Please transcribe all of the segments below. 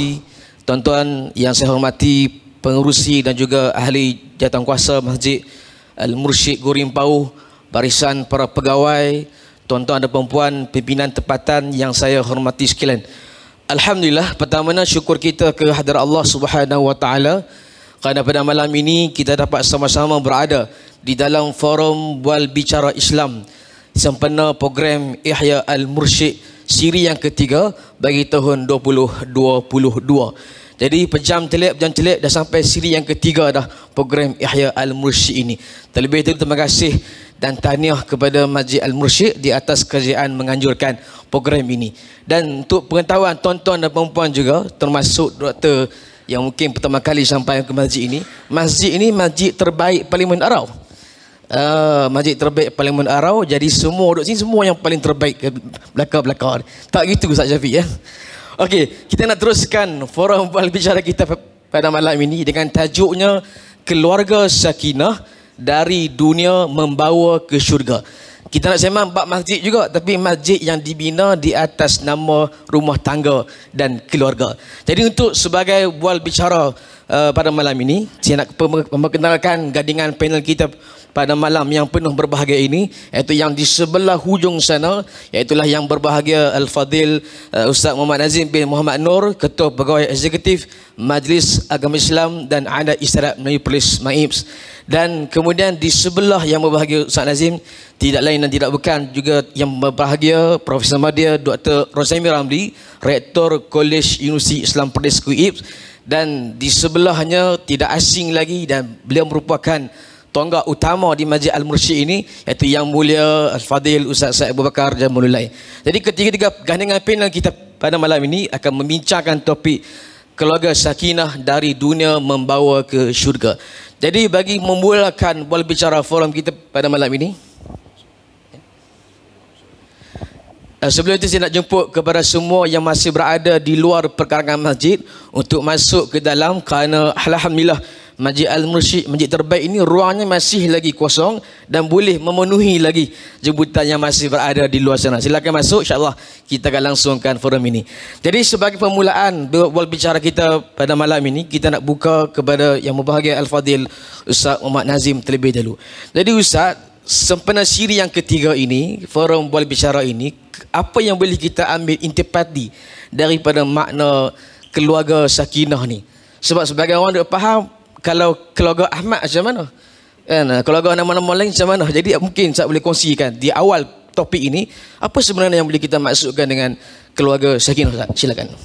Pengerusi, tuan-tuan yang saya hormati, pengerusi dan juga ahli jawatankuasa Masjid Al-Mursyid Gurimpau, barisan para pegawai, tuan-tuan dan perempuan, pimpinan tempatan yang saya hormati sekalian. Alhamdulillah, pertama syukur kita ke hadirat Allah Subhanahu wa taala kerana pada malam ini kita dapat sama-sama berada di dalam forum Bual Bicara Islam sempena program Ihya Al-Mursyid siri yang ketiga bagi tahun 2022. Jadi pejam telik dah sampai siri yang ketiga dah program Ihya Al-Mursyid ini. Terlebih itu terima kasih dan tahniah kepada Masjid Al-Mursyid di atas kerjaan menganjurkan program ini. Dan untuk pengetahuan tuan-tuan dan perempuan juga, termasuk doktor yang mungkin pertama kali sampai ke masjid ini masjid terbaik Parlimen Arau. Masjid terbaik Parlimen Arau, jadi semua duduk sini semua yang paling terbaik ke belakang-belakang. Tak gitu Ustaz Syafiq ya. Okey, kita nak teruskan forum Bual Bicara kita pada malam ini dengan tajuknya Keluarga Sakinah dari Dunia Membawa ke Syurga. Kita nak sembang bab masjid juga, tapi masjid yang dibina di atas nama rumah tangga dan keluarga. Jadi untuk sebagai bual bicara pada malam ini, saya nak memperkenalkan gadingan panel kita pada malam yang penuh berbahagia ini, iaitu yang di sebelah hujung sana, iaitulah yang berbahagia Al-Fadil Ustaz Muhammad Nazim bin Muhammad Nur, Ketua Pegawai Eksekutif Majlis Agama Islam dan Adat Istiadat Melayu Perlis MAIPS. Dan kemudian di sebelah yang berbahagia Ustaz Nazim, tidak lain dan tidak bukan juga yang berbahagia Profesor Madya Dr. Rozaimi Ramli, Rektor Kolej Universiti Islam Perlis UIPS. Dan di sebelahnya tidak asing lagi dan beliau merupakan tonggak utama di Masjid Al-Mursyid ini, iaitu Yang Mulia Al-Fadil Ustaz Syed Abu Bakar Jamulullah. Jadi ketiga-tiga gandingan panel kita pada malam ini akan membincangkan topik keluarga sakinah dari dunia membawa ke syurga. Jadi bagi memulakan bual bicara forum kita pada malam ini, sebelum itu saya nak jemput kepada semua yang masih berada di luar perkarangan masjid untuk masuk ke dalam, kerana alhamdulillah Masjid Al-Mursyid, masjid terbaik ini, ruangnya masih lagi kosong dan boleh memenuhi lagi jemputan yang masih berada di luar sana. Silakan masuk, insya-Allah kita akan langsungkan forum ini. Jadi sebagai permulaan bual bicara kita pada malam ini, kita nak buka kepada yang berbahagia Al-Fadil Ustaz Muhammad Nazim terlebih dahulu. Jadi Ustaz, sempena siri yang ketiga ini, forum bual bicara ini, apa yang boleh kita ambil intipati daripada makna keluarga sakinah ni? Sebab sebagai orang dia faham kalau keluarga Ahmad macam mana, kan, keluarga nama-nama lain macam mana. Jadi mungkin saya boleh kongsikan di awal topik ini apa sebenarnya yang boleh kita maksudkan dengan keluarga sakinah. Silakan.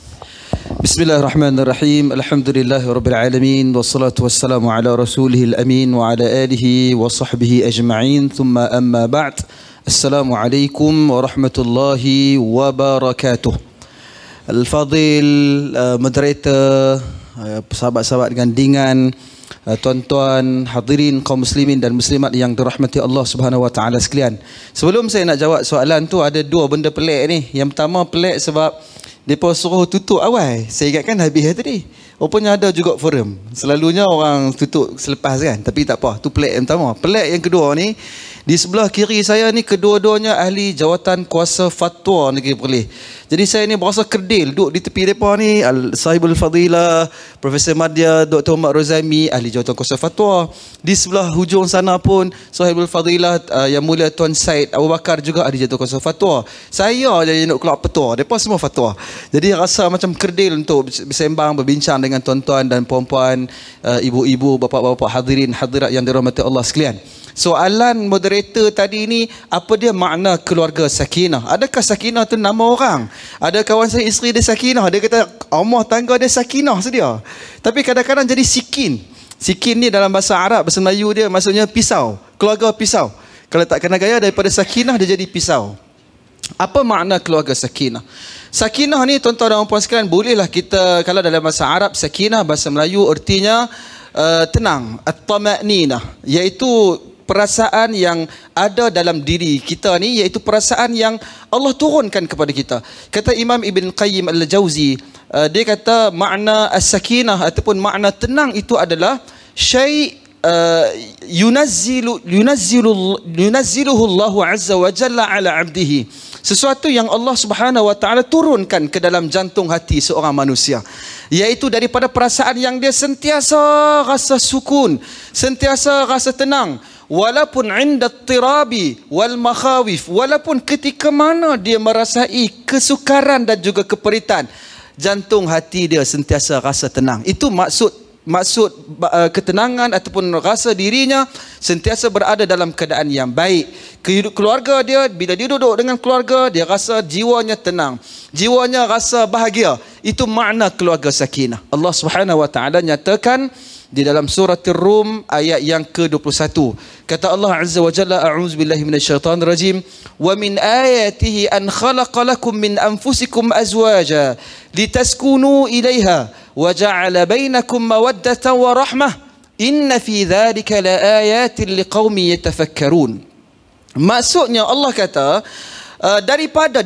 Bismillahirrahmanirrahim. Alhamdulillahirabbil alamin wassalatu wassalamu ala rasulihil amin wa ala alihi wa sahbihi ajma'in. Thumma amma ba'd. Assalamualaikum warahmatullahi wabarakatuh. Al-Fadil, moderator, sahabat-sahabat gandingan, tuan-tuan hadirin kaum muslimin dan muslimat yang dirahmati Allah Subhanahu wa taala sekalian. Sebelum saya nak jawab soalan tu, ada dua benda pelik ni. Yang pertama pelik sebab depa suruh tutup awal. Saya ingatkan habis tadi. Rupanya ada juga forum. Selalunya orang tutup selepas kan. Tapi tak apa, tu pelik yang pertama. Pelik yang kedua ni, di sebelah kiri saya ni kedua-duanya ahli jawatan kuasa fatwa negeri Perlis. Jadi saya ni berasa kerdil duduk di tepi mereka ni, Sahibul Fadilah Profesor Madya Dr. Muhammad Rozaimi, ahli jawatan kuasa fatwa. Di sebelah hujung sana pun Sahibul Fadilah Yang Mulia Tuan Syed Abu Bakar juga ahli jawatan kuasa fatwa. Saya je nak keluar petua, mereka semua fatwa. Jadi rasa macam kerdil untuk bersembang, berbincang dengan tuan-tuan dan puan-puan, ibu-ibu, bapa-bapa, hadirin hadirat yang dirahmati Allah sekalian. Soalan moderator tadi ni, apa dia makna keluarga sakinah? Adakah sakinah tu nama orang? Ada kawan saya, isteri dia sakinah, dia kata rumah tangga dia sakinah sedia. Tapi kadang-kadang jadi sikin. Sikin ni dalam bahasa Arab, bahasa Melayu dia maksudnya pisau, keluarga pisau. Kalau tak kena gaya, daripada sakinah dia jadi pisau. Apa makna keluarga sakinah? Sakinah ni tuan-tuan dan puan sekalian, bolehlah kita, kalau dalam bahasa Arab sakinah, bahasa Melayu artinya tenang, at-tama'ninah, iaitu perasaan yang ada dalam diri kita ni, iaitu perasaan yang Allah turunkan kepada kita. Kata Imam Ibn Qayyim Al-Jauzi, dia kata makna as-sakinah ataupun makna tenang itu adalah syai' yunazziluhu Allah azza wa jalla ala abdihi, sesuatu yang Allah Subhanahu wa taala turunkan ke dalam jantung hati seorang manusia, iaitu daripada perasaan yang dia sentiasa rasa sukun, sentiasa rasa tenang, walaupun inda tirabi wal makhawif, walaupun ketika mana dia merasai kesukaran dan juga keperitan, jantung hati dia sentiasa rasa tenang. Itu maksud ketenangan ataupun rasa dirinya sentiasa berada dalam keadaan yang baik. Keluarga dia, bila dia duduk dengan keluarga, dia rasa jiwanya tenang, jiwanya rasa bahagia. Itu makna keluarga sakinah. Allah Subhanahu wa taala nyatakan di dalam surah Ar-Rum ayat yang ke-21. Kata Allah Azza wa Jalla, a'udzubillahi minasyaitonir rajim, wa min ayatihi an khalaqa lakum min anfusikum azwaja litaskunu ilaiha wa ja'ala bainakum mawaddatan wa rahmah inna fi dhalika laayatin liqaumin yatafakkarun. Maksudnya Allah kata daripada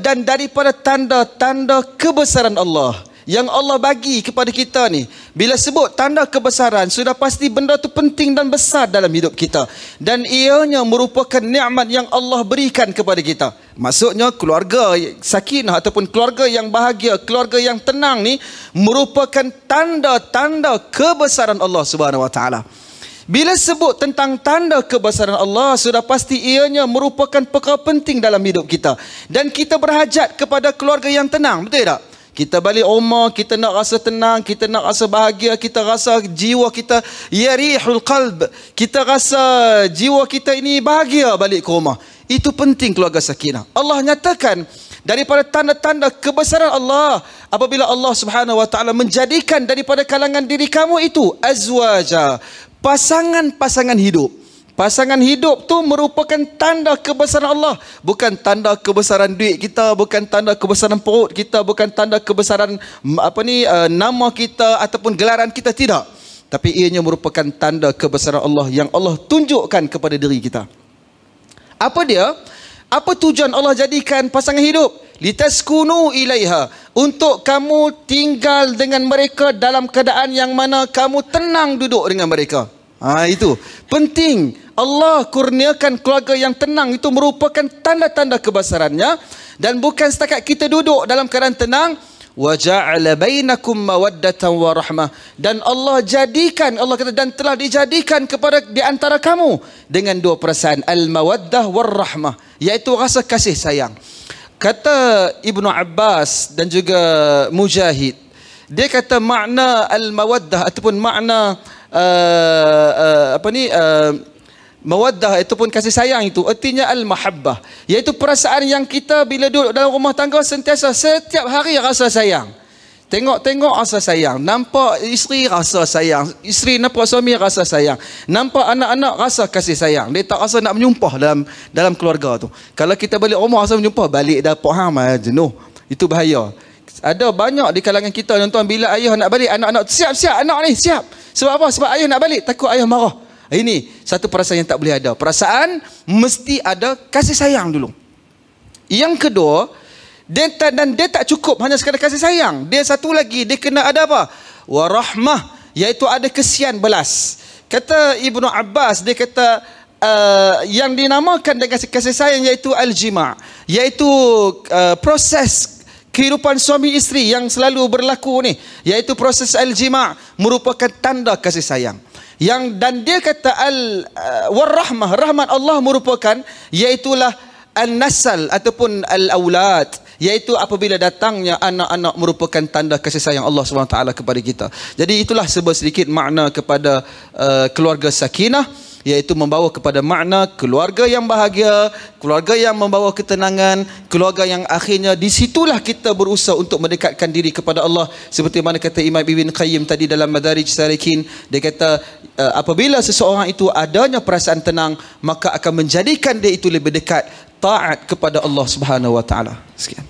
tanda-tanda kebesaran Allah yang Allah bagi kepada kita ni. Bila sebut tanda kebesaran, sudah pasti benda tu penting dan besar dalam hidup kita, dan ianya merupakan nikmat yang Allah berikan kepada kita. Maksudnya keluarga sakinah ataupun keluarga yang bahagia, keluarga yang tenang ni merupakan tanda-tanda kebesaran Allah Subhanahu wa taala. Bila sebut tentang tanda kebesaran Allah, sudah pasti ianya merupakan perkara penting dalam hidup kita, dan kita berhajat kepada keluarga yang tenang, betul tak? Kita balik rumah, kita nak rasa tenang, kita nak rasa bahagia, kita rasa jiwa kita yarihul qalb, kita rasa jiwa kita ini bahagia balik ke rumah. Itu penting keluarga sakinah. Allah nyatakan daripada tanda-tanda kebesaran Allah apabila Allah Subhanahu wa taala menjadikan daripada kalangan diri kamu itu azwaja, pasangan-pasangan hidup. Pasangan hidup tu merupakan tanda kebesaran Allah, bukan tanda kebesaran duit kita, bukan tanda kebesaran perut kita, bukan tanda kebesaran nama kita ataupun gelaran kita, tidak. Tapi ianya merupakan tanda kebesaran Allah yang Allah tunjukkan kepada diri kita. Apa dia? Apa tujuan Allah jadikan pasangan hidup? Litaskunu ilaiha, untuk kamu tinggal dengan mereka dalam keadaan yang mana kamu tenang duduk dengan mereka. Itu penting. Allah kurniakan keluarga yang tenang, itu merupakan tanda-tanda kebesarannya. Dan bukan setakat kita duduk dalam keadaan tenang, wa ja'ala bainakum mawaddatan wa rahmah, dan Allah jadikan, Allah kata, dan telah dijadikan kepada di antara kamu dengan dua perasaan, al-mawaddah war rahmah, iaitu rasa kasih sayang. Kata Ibnu Abbas dan juga Mujahid, dia kata makna al-mawaddah ataupun makna mawaddah ataupun kasih sayang itu artinya al-mahabbah, iaitu perasaan yang kita bila duduk dalam rumah tangga sentiasa setiap hari rasa sayang. Tengok-tengok rasa sayang, nampak isteri rasa sayang, isteri nampak suami rasa sayang, nampak anak-anak rasa kasih sayang. Dia tak rasa nak menyumpah dalam keluarga tu. Kalau kita balik rumah rasa menyumpah, balik dapur jenuh. Itu bahaya. Ada banyak di kalangan kita tuan-tuan, bila ayah nak balik, anak-anak siap-siap, anak ni siap. Sebab apa? Sebab ayah nak balik, takut ayah marah. Ini satu perasaan yang tak boleh ada. Perasaan mesti ada kasih sayang dulu. Yang kedua, dia tak cukup hanya sekadar kasih sayang. Dia satu lagi, dia kena ada apa? Warahmah, iaitu ada kesian belas. Kata Ibnu Abbas, dia kata yang dinamakan dengan kasih sayang iaitu al-jima', iaitu proses kehidupan suami isteri yang selalu berlaku ni, iaitu proses al-jima' merupakan tanda kasih sayang. Dan dia kata warahmah, rahmat Allah merupakan iaitulah an-nasal ataupun al-aulad, iaitu apabila datangnya anak-anak merupakan tanda kasih sayang Allah SWT kepada kita. Jadi itulah sedikit makna kepada keluarga sakinah, iaitu membawa kepada makna keluarga yang bahagia, keluarga yang membawa ketenangan, keluarga yang akhirnya disitulah kita berusaha untuk mendekatkan diri kepada Allah. Seperti mana kata Imam Ibn Qayyim tadi dalam Madarij Salikin, dia kata apabila seseorang itu adanya perasaan tenang, maka akan menjadikan dia itu lebih dekat taat kepada Allah Subhanahu wa taala. Sekian.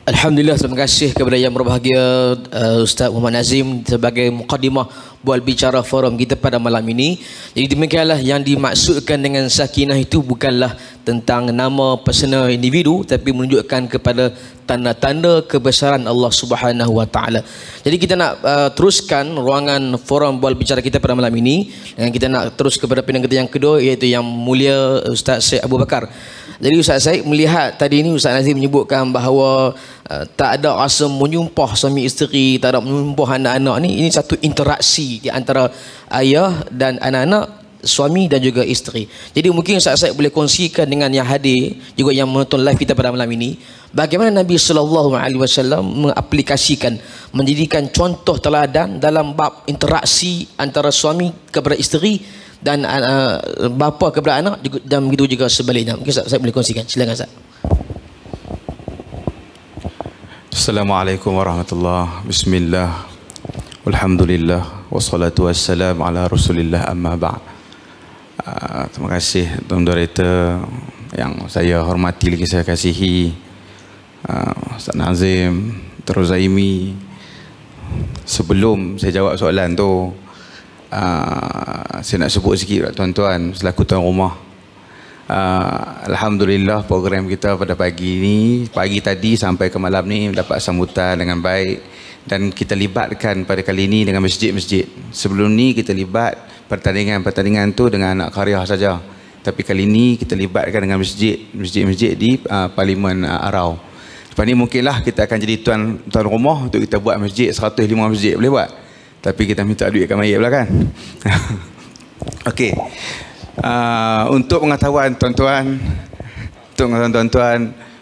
Alhamdulillah, terima kasih kepada yang berbahagia Ustaz Muhammad Nazim sebagai mukadimah buat bicara forum kita pada malam ini. Jadi demikianlah yang dimaksudkan dengan sakinah itu bukanlah tentang nama personal individu, tapi menunjukkan kepada tanda-tanda kebesaran Allah Subhanahu wa taala. Jadi kita nak teruskan ruangan forum buat bicara kita pada malam ini, dan kita nak terus kepada pendengar kita yang kedua, iaitu yang mulia Ustaz Syekh Abu Bakar. Jadi Ustaz Said melihat tadi ni Ustaz Nazim menyebutkan bahawa tak ada rasa menyumpah suami isteri, tak ada menyumpah anak-anak ni. Ini satu interaksi di antara ayah dan anak-anak, suami dan juga isteri. Jadi mungkin Ustaz Said boleh kongsikan dengan yang hadir juga yang menonton live kita pada malam ini, bagaimana Nabi SAW mengaplikasikan, menjadikan contoh teladan dalam bab interaksi antara suami kepada isteri dan bapa kepada anak, dan begitu juga sebaliknya. Mungkin saya boleh kongsikan. Silakan Ustaz. Assalamualaikum warahmatullahi. Bismillah. Alhamdulillah. Wassalatu wassalamu ala Rasulillah, amma ba'd. Terima kasih Tuan Moderator yang saya hormati, lagi saya kasihi, Ustaz Nazim, Terus Zaimi. Sebelum saya jawab soalan tu, saya nak sebut sikit tuan-tuan selaku tuan rumah. Alhamdulillah program kita pada pagi tadi sampai ke malam ni dapat sambutan dengan baik, dan kita libatkan pada kali ini dengan masjid-masjid. Sebelum ni kita libat pertandingan tu dengan anak karya saja, tapi kali ini kita libatkan dengan masjid-masjid di Parlimen Arau. Lepas ni mungkinlah kita akan jadi tuan rumah untuk kita buat masjid 105 masjid, boleh buat. Tapi kita minta duit kat mayat pula kan. Okey. Untuk pengetahuan tuan-tuan,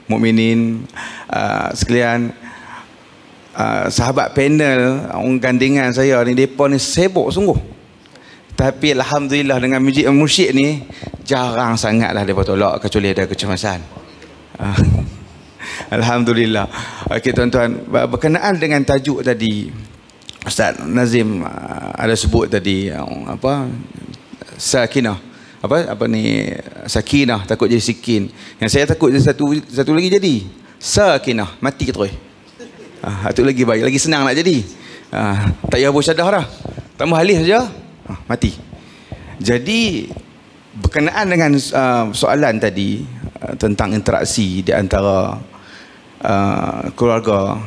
mukminin sekalian, sahabat panel orang gandingan saya ni, depa ni sibuk sungguh. Tapi alhamdulillah dengan masjid mursyid ni jarang sangatlah depa tolak kecuali ada kecemasan. Alhamdulillah. Okey tuan-tuan, berkenaan dengan tajuk tadi, Ustaz Nazim ada sebut tadi sakinah, sakinah, takut jadi sikin. Yang saya takut satu lagi jadi sakinah, mati terus. Satu lagi baik, lagi senang nak jadi. Tak payah bersyadah dah, tambah halih saja, mati. Jadi berkenaan dengan soalan tadi tentang interaksi di antara keluarga.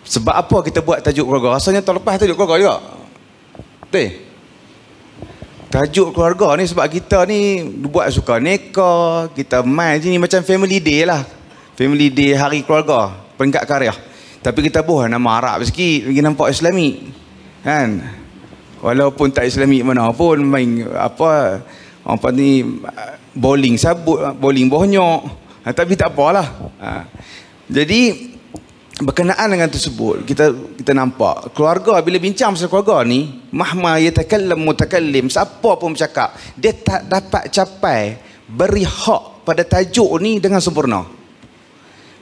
Sebab apa kita buat tajuk keluarga? Rasanya tahun lepas tajuk keluarga juga. Betul? Tajuk keluarga ni sebab kita ni buat suka neka, kita main sini macam family day lah. Family day hari keluarga, peringkat karya. Tapi kita buat nama Arab sikit, bagi nampak Islami. Kan? Walaupun tak Islami mana pun, main apa ni, bowling sabut, bowling bonyok. Tapi tak apalah. Jadi berkenaan dengan tersebut, kita nampak keluarga, bila bincang pasal keluarga ni, mahma yatakallam mutakallim, siapa pun bercakap, dia tak dapat capai beri hak pada tajuk ni dengan sempurna.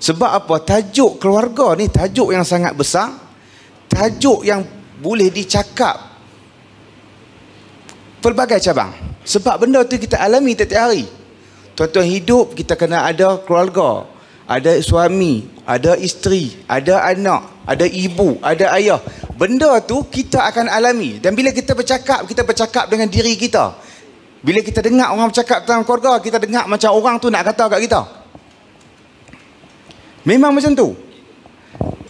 Sebab apa? Tajuk keluarga ni tajuk yang sangat besar, tajuk yang boleh dicakap pelbagai cabang. Sebab benda tu kita alami tiap-tiap hari. Tuan-tuan hidup, kita kena ada keluarga, ada suami, ada isteri, ada anak, ada ibu, ada ayah. Benda tu kita akan alami. Dan bila kita bercakap dengan diri kita. Bila kita dengar orang bercakap tentang keluarga, kita dengar macam orang tu nak kata kat kita. Memang macam tu.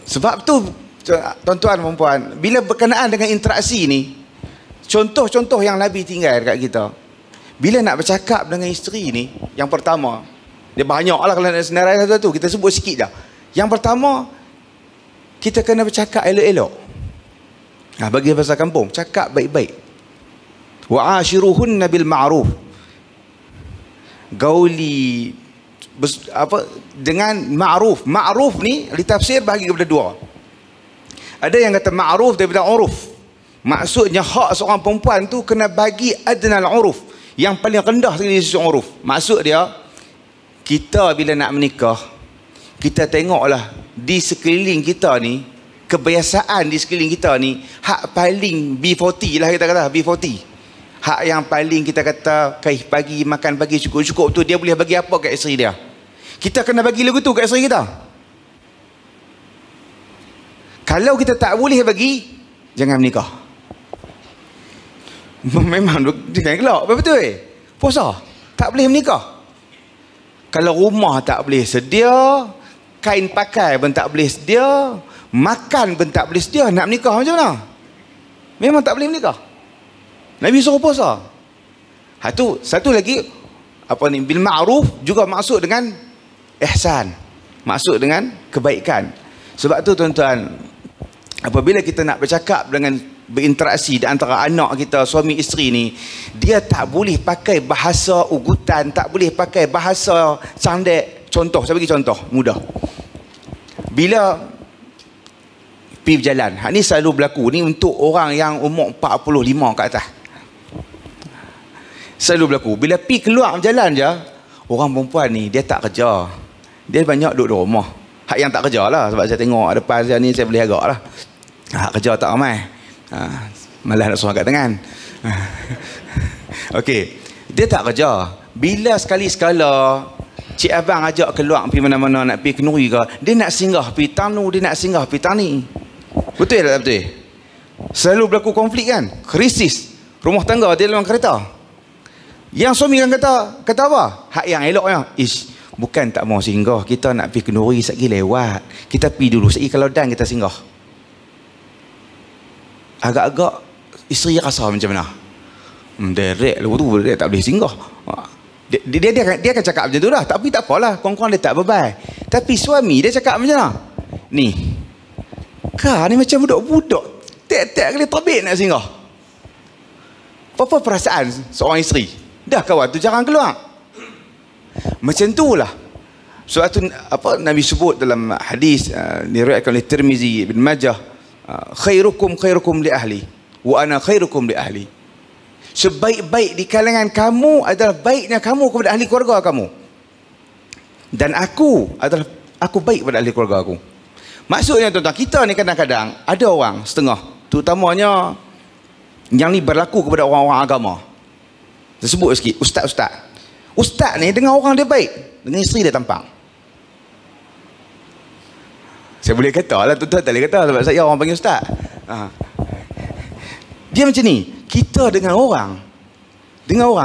Sebab tu tuan-tuan dan puan, bila berkenaan dengan interaksi ni, contoh-contoh yang Nabi tinggal dekat kita. Bila nak bercakap dengan isteri ni, yang pertama, dia banyak lah kalau nak senarai satu-satu, kita sebut sikit dah. Yang pertama, kita kena bercakap elok-elok. Bagi bahasa kampung, cakap baik-baik. Wa ashiruhunna bil ma'ruf. Gauli dengan ma'ruf. Ma'ruf ni ditafsir bagi kepada dua. Ada yang kata ma'ruf daripada uruf. Maksudnya hak seorang perempuan tu kena bagi adnal uruf, yang paling rendah sekali dari sisi uruf. Maksud dia, kita bila nak menikah, kita tengoklah di sekeliling kita ni, kebiasaan di sekeliling kita ni, hak paling B40 lah kita kata, B40. Hak yang paling kita kata kaih pagi, makan pagi cukup-cukup tu, dia boleh bagi apa kat isteri dia? Kita kena bagi lagu tu kat isteri kita. Kalau kita tak boleh bagi, jangan menikah. Memang jangan gelak, betul puasa tak boleh menikah. Kalau rumah tak boleh sedia, kain pakai pun tak boleh sedia, makan pun tak boleh sedia, nak menikah macam mana? Memang tak boleh menikah. Nabi suruh puasa. Tu satu lagi, bil ma'ruf juga maksud dengan ihsan, maksud dengan kebaikan. Sebab tu tuan-tuan, apabila kita nak bercakap dengan berinteraksi di antara anak kita, suami isteri ni, dia tak boleh pakai bahasa ugutan, tak boleh pakai bahasa candek. Contoh, saya bagi contoh mudah. Bila pergi berjalan, hak ni selalu berlaku ni untuk orang yang umur 45 ke atas. Selalu berlaku. Bila pergi keluar berjalan je, orang perempuan ni dia tak kerja. Dia banyak duduk di rumah. Hak yang tak kerja lah, sebab saya tengok depan saya ni, saya boleh agak lah. Hak kerja tak ramai. Malah nak suruh angkat tangan. Okey, dia tak kerja. Bila sekali-sekala cik abang ajak keluar pergi mana-mana, nak pergi kenduri ke, dia nak singgah pergi tanu, dia nak singgah pergi tani. Betul tak betul? Selalu berlaku konflik kan, krisis rumah tangga dia dalam kereta. Yang suami kan kata apa? Hak yang eloknya, bukan tak mau singgah, kita nak pergi kenduri sekali lewat, kita pergi dulu sekali, kalau dan kita singgah. Agak-agak isteri rasa macam mana? Direct lah tu, dia tak boleh singgah. Dia akan cakap macam tu lah, tapi tak apalah, kurang-kurang dia tak beban. Tapi suami dia cakap macam mana? Ni kau ni macam budak-budak, tiap-tiap kali terbit nak singgah. Apa perasaan seorang isteri? Dah kawan tu jarang keluar. Macam tu lah. Sebab tu Nabi sebut dalam hadis diriwayatkan oleh Tirmizi, Ibn Majah, khairukum li ahli wa ana khairukum li ahli. Sebaik-baik di kalangan kamu adalah baiknya kamu kepada ahli keluarga kamu. Dan aku baik kepada ahli keluarga aku. Maksudnya tuan-tuan, kita ni kadang-kadang ada orang setengah, terutamanya yang ni berlaku kepada orang-orang agama. Saya sebut sikit, ustaz-ustaz. Ustaz ni dengan orang dia baik, dengan isteri dia tampang. Saya boleh kata lah, tuan-tuan tak boleh kata sebab saya orang panggil ustaz. Dia macam ni. Kita dengan orang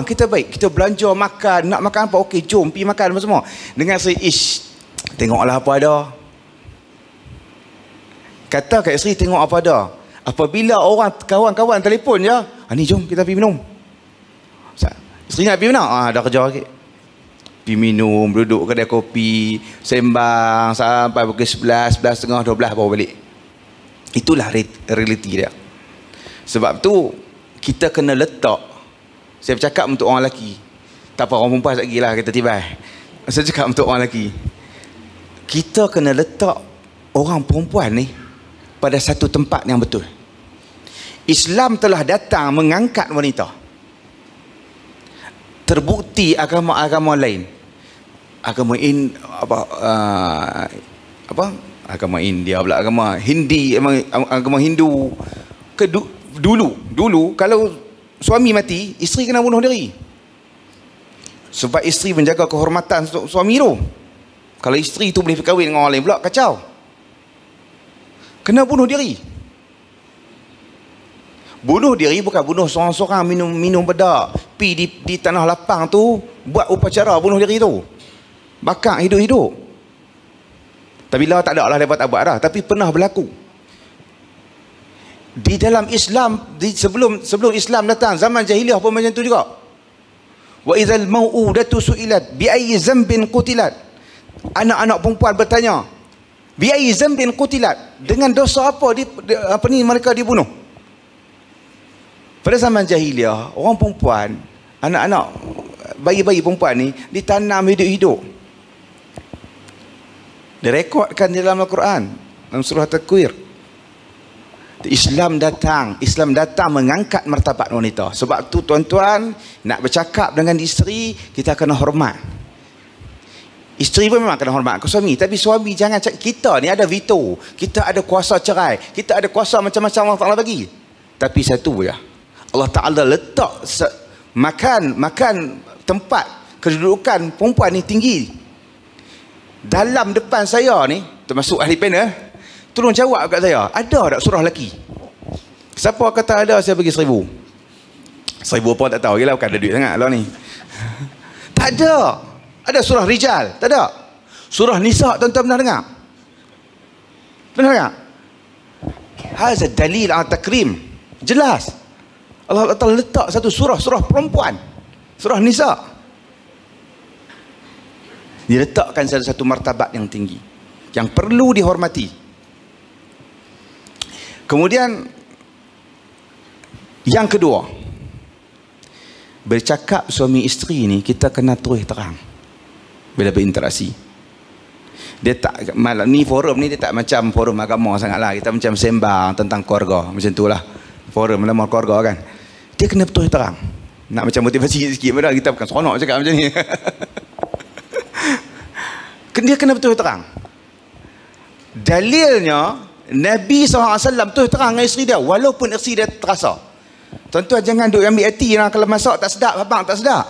kita baik, kita belanja makan, nak makan apa, okey jom pergi makan apa semua. Dengan isteri, tengoklah apa ada. Kata kat isteri, tengok apa ada. Apabila orang kawan-kawan telefon je, ni jom kita pergi minum. Isteri nak pergi mana? Dah kerja lagi. Pergi minum, duduk kedai kopi, sembang sampai pukul 11, 11.30, 12 baru balik. Itulah realiti dia. Sebab tu kita kena letak. Saya bercakap untuk orang lelaki, tak apa orang perempuan lagi lah, kita tiba. Saya cakap untuk orang lelaki, kita kena letak orang perempuan ni pada satu tempat yang betul. Islam telah datang mengangkat wanita. Terbukti agama-agama lain, agama agama India pula, agama Hindi, agama Hindu dulu kalau suami mati, isteri kena bunuh diri. Sebab isteri menjaga kehormatan suami tu. Kalau isteri tu boleh berkahwin dengan orang lain pula, kacau. Kena bunuh diri. Bunuh diri bukan bunuh seorang-seorang minum bedak, pi di tanah lapang tu buat upacara bunuh diri tu. Bakar hidup-hidup. Tapi lah tak ada lah, dia tak buat dah, tapi pernah berlaku. Di dalam Islam, sebelum Islam datang, zaman jahiliah pun macam tu juga. Wa idzal mau'udatu su'ilat bi ayyi dhanbin qutilat. Anak-anak perempuan bertanya, bi ayyi dhanbin qutilat, dengan dosa apa mereka dibunuh? Pada zaman jahiliah, orang perempuan, anak-anak bayi-bayi perempuan ni ditanam hidup-hidup. Direkodkan di dalam Al-Quran, dalam surah Takwir. Islam datang mengangkat martabat wanita. Sebab tu tuan-tuan, nak bercakap dengan isteri, kita kena hormat. Isteri pun memang kena hormat ke suami, tapi suami jangan cakap, kita ni ada veto, kita ada kuasa cerai, kita ada kuasa macam-macam Allah Ta'ala bagi. Tapi satu je, Allah Ta'ala letak makan tempat kedudukan perempuan ni tinggi. Dalam depan saya ni, termasuk ahli panel, tolong jawab kat saya, ada tak surah lelaki? Siapa kata ada, saya bagi 1,000. 1,000 apa tak tahu lagi lah, bukan ada duit sangat lah ni. Tak ada. Ada surah rijal? Tak ada. Surah nisa, tuan-tuan pernah dengar? Pernah dengar? Hazal dalil al-takrim. Jelas. Allah Ta'ala letak satu surah perempuan. Surah nisa. Diletakkan satu martabat yang tinggi, yang perlu dihormati. Kemudian yang kedua, bercakap suami isteri ni kita kena terus terang bila berinteraksi. Dia tak, ni forum ni dia tak macam forum agama sangatlah. Kita macam sembang tentang keluarga, macam itulah. Forum lama keluarga kan. Dia kena betul terang. Nak macam motivasi sikit padahal kita bukan seronok cakap macam ni. Dia kena betul terang. Dalilnya Nabi SAW betul terang dengan isteri dia walaupun isteri dia terasa. Tuan-tuan jangan duk ambil hati lah, kalau masak tak sedap, abang tak sedap.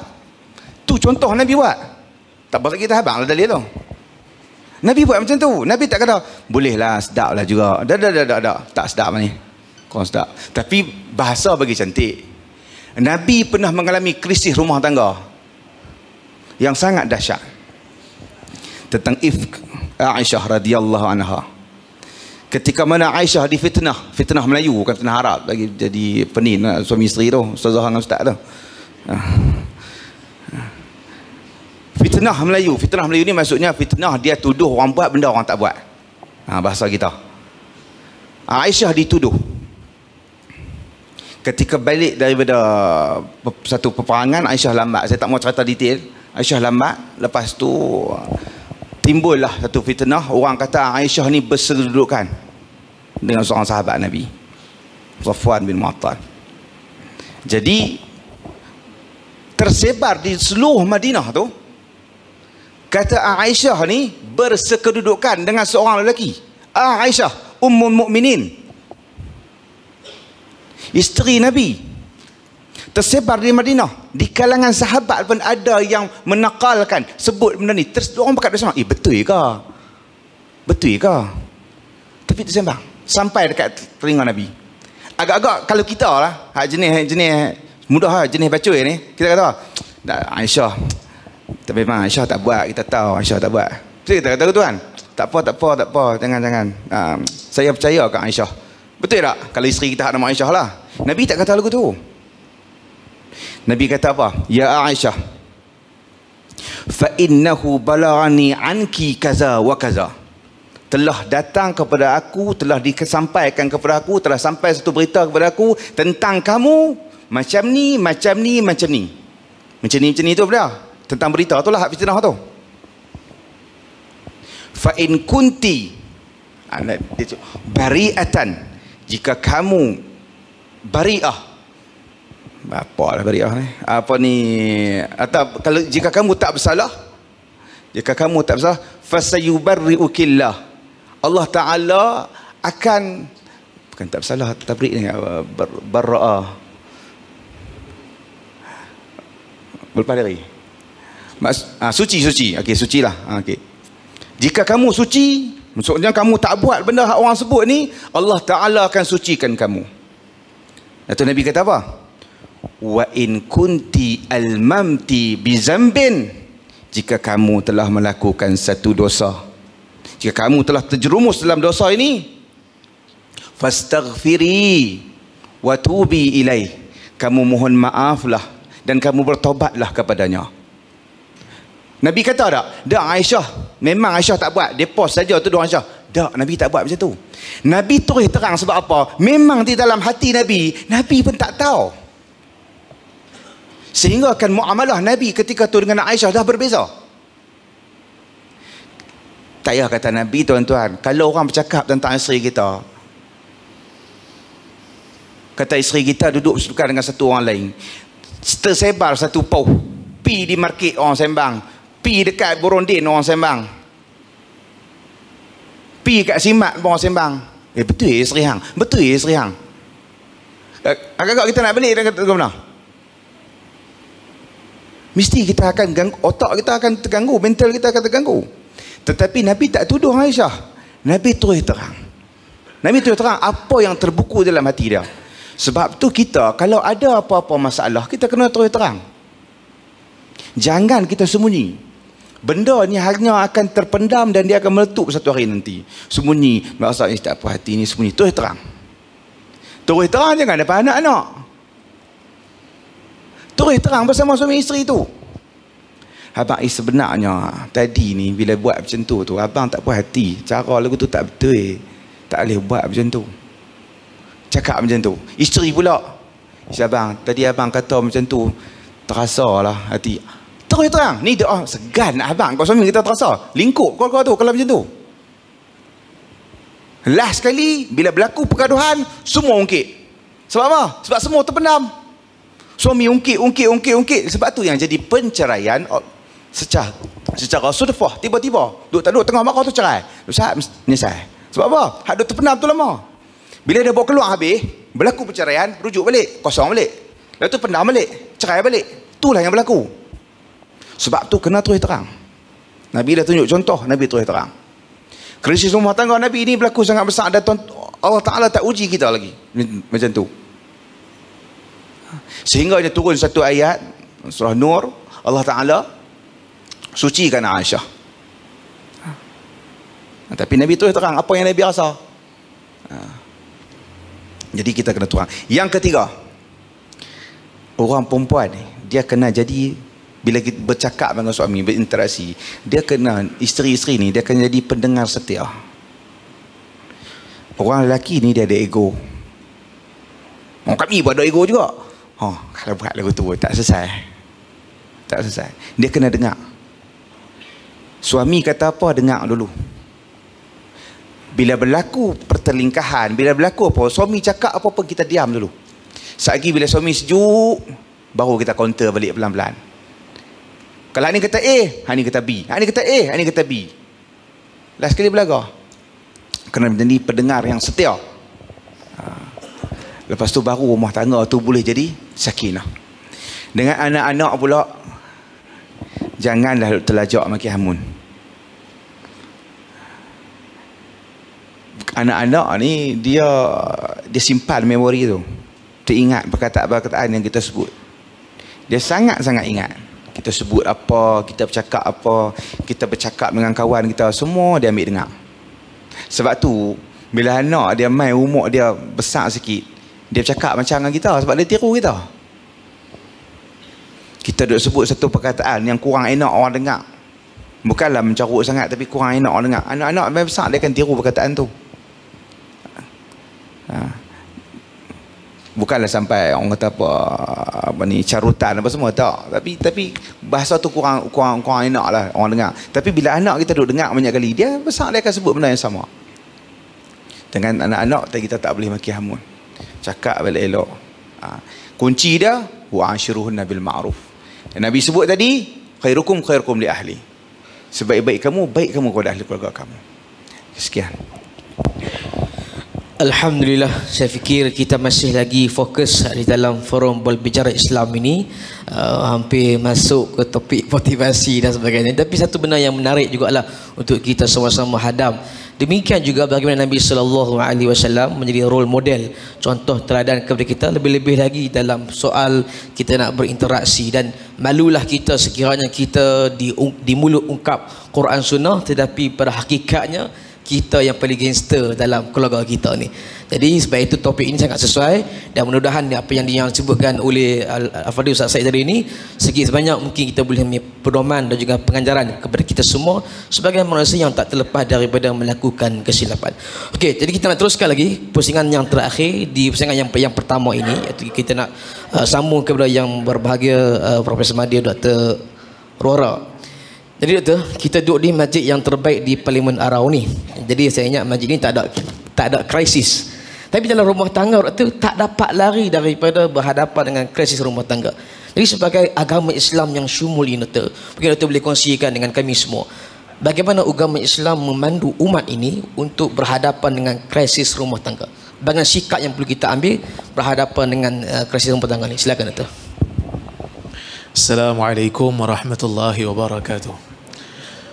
Tu contoh Nabi buat. Tak pasal kita abang lah dalil tu. Nabi buat macam tu. Nabi tak kata bolehlah, sedap lah juga. Dah. Tak sedap ni. Kau sedap. Tapi bahasa bagi cantik. Nabi pernah mengalami krisis rumah tangga yang sangat dahsyat tentang ifk Aisyah radhiyallahu anha. Ketika mana Aisyah difitnah, fitnah Melayu bukan fitnah Arab lagi, jadi penin suami isteri tu, ustazah dengan ustaz tu. Fitnah Melayu ni maksudnya fitnah dia tuduh orang buat benda orang tak buat. Bahasa kita. Aisyah dituduh. Ketika balik daripada satu peperangan, Aisyah lambat. Saya tak mau cerita detail. Aisyah lambat, lepas tu timbullah satu fitnah. Orang kata Aisyah ni bersedudukan dengan seorang sahabat Nabi, Safwan bin Mu'attal. Jadi tersebar di seluruh Madinah tu, kata Aisyah ni bersekedudukan dengan seorang lelaki. Aisyah Ummul Mukminin, isteri Nabi. Tersebar di Madinah. Di kalangan sahabat pun ada yang menakalkan, sebut benda ni. Terus orang berkata bersama, betul ke? Betul ke? Tapi tersembang sampai dekat telinga Nabi. Agak-agak kalau kita lah, jenis mudah lah, jenis baca ni, kita kata Aisyah, tapi memang Aisyah tak buat, kita tahu Aisyah tak buat. Betul kita kata tuan? Tak apa, jangan. Saya percaya kat Aisyah. Betul tak? Kalau isteri kita nama Aisyah lah. Nabi tak kata lagu tu. Nabi kata apa? Ya Aisyah, fa innahu balagani anki kaza wa kaza. Telah datang kepada aku, telah disampaikan kepada aku, telah sampai satu berita kepada aku tentang kamu macam ni. Macam ni tu benda. Tentang berita tu lah, hak fitnah tu. Fa in kunti bari'atan, jika kamu bari'ah, apalah bari'ah ni, atau kalau jika kamu tak bersalah, fasayubarri'ukillah, Allah Ta'ala akan, bukan tak bersalah, tabrik ni, barra'ah, berpadari, suci, okey, suci lah, okey. Jika kamu suci, maksudnya kamu tak buat benda hak orang sebut ni, Allah Ta'ala akan sucikan kamu. Atau Nabi kata apa? Wa in kunti almamti bizambin, jika kamu telah melakukan satu dosa, jika kamu telah terjerumus dalam dosa ini, fastaghfiri wa tubi ilaih, kamu mohon maaflah dan kamu bertobatlah kepadanya. Nabi kata tak? Dak Aisyah, memang Aisyah tak buat, dia post saja tuduh Aisyah. Tak, Nabi tak buat macam tu. Nabi terus terang sebab apa? Memang di dalam hati Nabi pun tak tahu. Sehingga kan muamalah Nabi ketika tu dengan Aisyah dah berbeza. Tak payah kata Nabi, tuan-tuan, kalau orang bercakap tentang isteri kita, kata isteri kita duduk bersedukan dengan satu orang lain, tersebar satu pauh, pi di market orang sembang, pi dekat Borondin orang sembang, pi kat Simat orang sembang. Betul ya isteri hang, betul ya isteri hang. Agak-agak kita nak balik dan kata mana? Mesti kita akan ganggu, otak kita akan terganggu, mental kita akan terganggu. Tetapi Nabi tak tuduh Aisyah. Nabi terus terang. Nabi terus terang apa yang terbuku dalam hati dia. Sebab tu kita kalau ada apa-apa masalah, kita kena terus terang. Jangan kita sembunyi. Benda ni hanya akan terpendam dan dia akan meletup satu hari nanti. Sembunyi, maksud ni tak puas hati ni, sembunyi. Terus terang. Terus terang, jangan depan anak-anak. Terus terang bersama suami isteri tu. abang sebenarnya tadi ni bila buat macam tu abang tak puas hati. Cara lagu tu tak betul. Tak boleh buat macam tu. Cakap macam tu. Isteri pula. Abang, tadi abang kata macam tu, terasa lah hati. Terus terang, ni doa segan abang. Kau suami kita terasa. Lingkup kau tu kalau macam tu. Last sekali, bila berlaku pergaduhan, semua ungkit. Sebab apa? Sebab semua terpendam. Suami ungkit. Sebab tu yang jadi perceraian secara sudfah. Tiba-tiba duduk tengah marah tu cerai. Ustaz menyesal. Sebab apa? Hak duduk terpendam tu lama. Bila dia bawa keluar habis, berlaku perceraian, rujuk balik, kosong balik. Lepas tu pendam balik, cerai balik. Itulah yang berlaku. Sebab tu kena terus terang. Nabi dah tunjuk contoh, Nabi terus terang. Krisis rumah tangga Nabi ini berlaku sangat besar dan Allah Ta'ala tak uji kita lagi. Macam tu. Sehingga dia turun satu ayat surah Nur, Allah Ta'ala sucikan Aisyah. Tapi Nabi terus terang apa yang Nabi rasa. Jadi kita kena terang. Yang ketiga, orang perempuan ni dia kena jadi, bila kita bercakap dengan suami, berinteraksi, dia kena, isteri-isteri ni dia kena jadi pendengar setia. Orang lelaki ni dia ada ego. Orang kami pun ada ego juga. Kalau buat lagu tu tak selesai. Dia kena dengar. Suami kata apa, dengar dulu. Bila berlaku pertelingkahan, bila berlaku apa, suami cakap apa-apa, kita diam dulu. Satgi bila suami sejuk, baru kita counter balik pelan-pelan. Kalau ni kata A, ni kata B. Ni kata A, ni kata B. Last sekali belaga. Kena menjadi pendengar yang setia. Lepas tu baru rumah tangga tu boleh jadi sakinah. Dengan anak-anak pula, janganlah terlajak maki hamun. Anak-anak ni dia simpan memori tu. Dia ingat perkataan-perkataan yang kita sebut. Dia sangat-sangat ingat. Kita sebut apa, kita bercakap apa, kita bercakap dengan kawan kita, semua dia ambil dengar. Sebab tu bila anak dia main umur dia besar sikit, dia bercakap macam dengan kita sebab dia tiru kita. Kita duk sebut satu perkataan yang kurang enak orang dengar. Bukanlah mencarut sangat, tapi kurang enak orang dengar. Anak-anak main besar dia akan tiru perkataan tu. Bukanlah sampai orang kata apa ni, carutan apa semua, tak. Tapi bahasa tu kurang enak lah orang dengar. Tapi bila anak kita duduk dengar banyak kali, dia besar dia akan sebut benda yang sama. Dengan anak-anak kita tak boleh maki hamun. Cakap balik elok. Kunci dia wa'ashiruhunna bil ma'ruf. Nabi sebut tadi, khairukum li ahli. Sebaik-baik kamu, baik kamu kepada ahli keluarga kamu. Sekian. Alhamdulillah, saya fikir kita masih lagi fokus di dalam forum berbicara Islam ini, hampir masuk ke topik motivasi dan sebagainya. Tapi satu benda yang menarik jugalah untuk kita sama-sama hadam. Demikian juga bagaimana Nabi SAW menjadi role model, contoh teladan kepada kita, lebih-lebih lagi dalam soal kita nak berinteraksi. Dan malulah kita sekiranya kita di mulut ungkap Quran Sunnah, tetapi pada hakikatnya kita yang paling gangster dalam keluarga kita ni. Jadi sebab itu topik ini sangat sesuai, dan mudah-mudahan apa yang disebutkan oleh Al-Fadhil Ustaz Said tadi ini, segi sebanyak mungkin kita boleh ambil pedoman dan juga pengajaran kepada kita semua sebagai manusia yang tak terlepas daripada melakukan kesilapan. Okey, jadi kita nak teruskan lagi pusingan yang terakhir di pusingan yang pertama ini, iaitu kita nak sambung kepada yang berbahagia Profesor Madya Dr. Rora. Jadi doktor, kita duduk di masjid yang terbaik di Parlimen Arau ni. Jadi saya ingat masjid ni tak ada krisis. Tapi dalam rumah tangga doktor tak dapat lari daripada berhadapan dengan krisis rumah tangga. Jadi sebagai agama Islam yang syumul ini doktor, mungkin doktor boleh kongsikan dengan kami semua, bagaimana agama Islam memandu umat ini untuk berhadapan dengan krisis rumah tangga. Bagaimana sikap yang perlu kita ambil berhadapan dengan krisis rumah tangga ni. Silakan doktor. Assalamualaikum warahmatullahi wabarakatuh.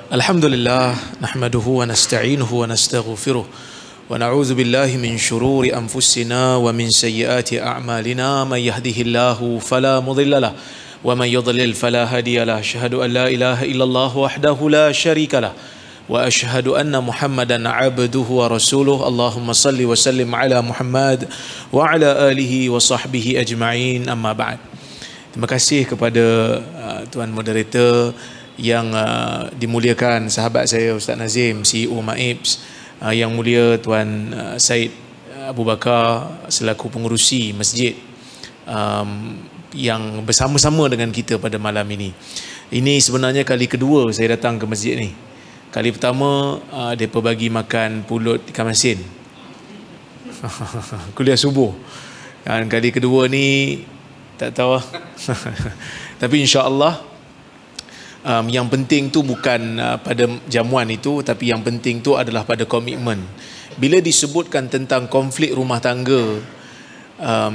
Alhamdulillah, nahmaduhu wa nasta'inuhu wa nastaghfiruh wa na'udzu billahi min shururi anfusina wa min sayyiati a'malina, man yahdihillahu fala mudilla lahu wa man yudlil fala hadiya lahu. Asyhadu an la ilaha illallah wahdahu la syarika lahu wa asyhadu anna Muhammadan 'abduhu wa rasuluh. Allahumma salli wa sallim ala Muhammad wa ala alihi wa sahbihi ajma'in, amma ba'd. Terima kasih kepada Tuan Moderator yang dimuliakan sahabat saya Ustaz Nazim, CEO Maibs, yang mulia Tuan Said Abu Bakar selaku pengurusi masjid yang bersama-sama dengan kita pada malam ini. Ini sebenarnya kali kedua saya datang ke masjid ni. Kali pertama mereka bagi makan pulut ikan masin kuliah subuh. Dan kali kedua ni tak tahu tapi insya-Allah yang penting tu bukan pada jamuan itu, tapi yang penting tu adalah pada komitmen. Bila disebutkan tentang konflik rumah tangga,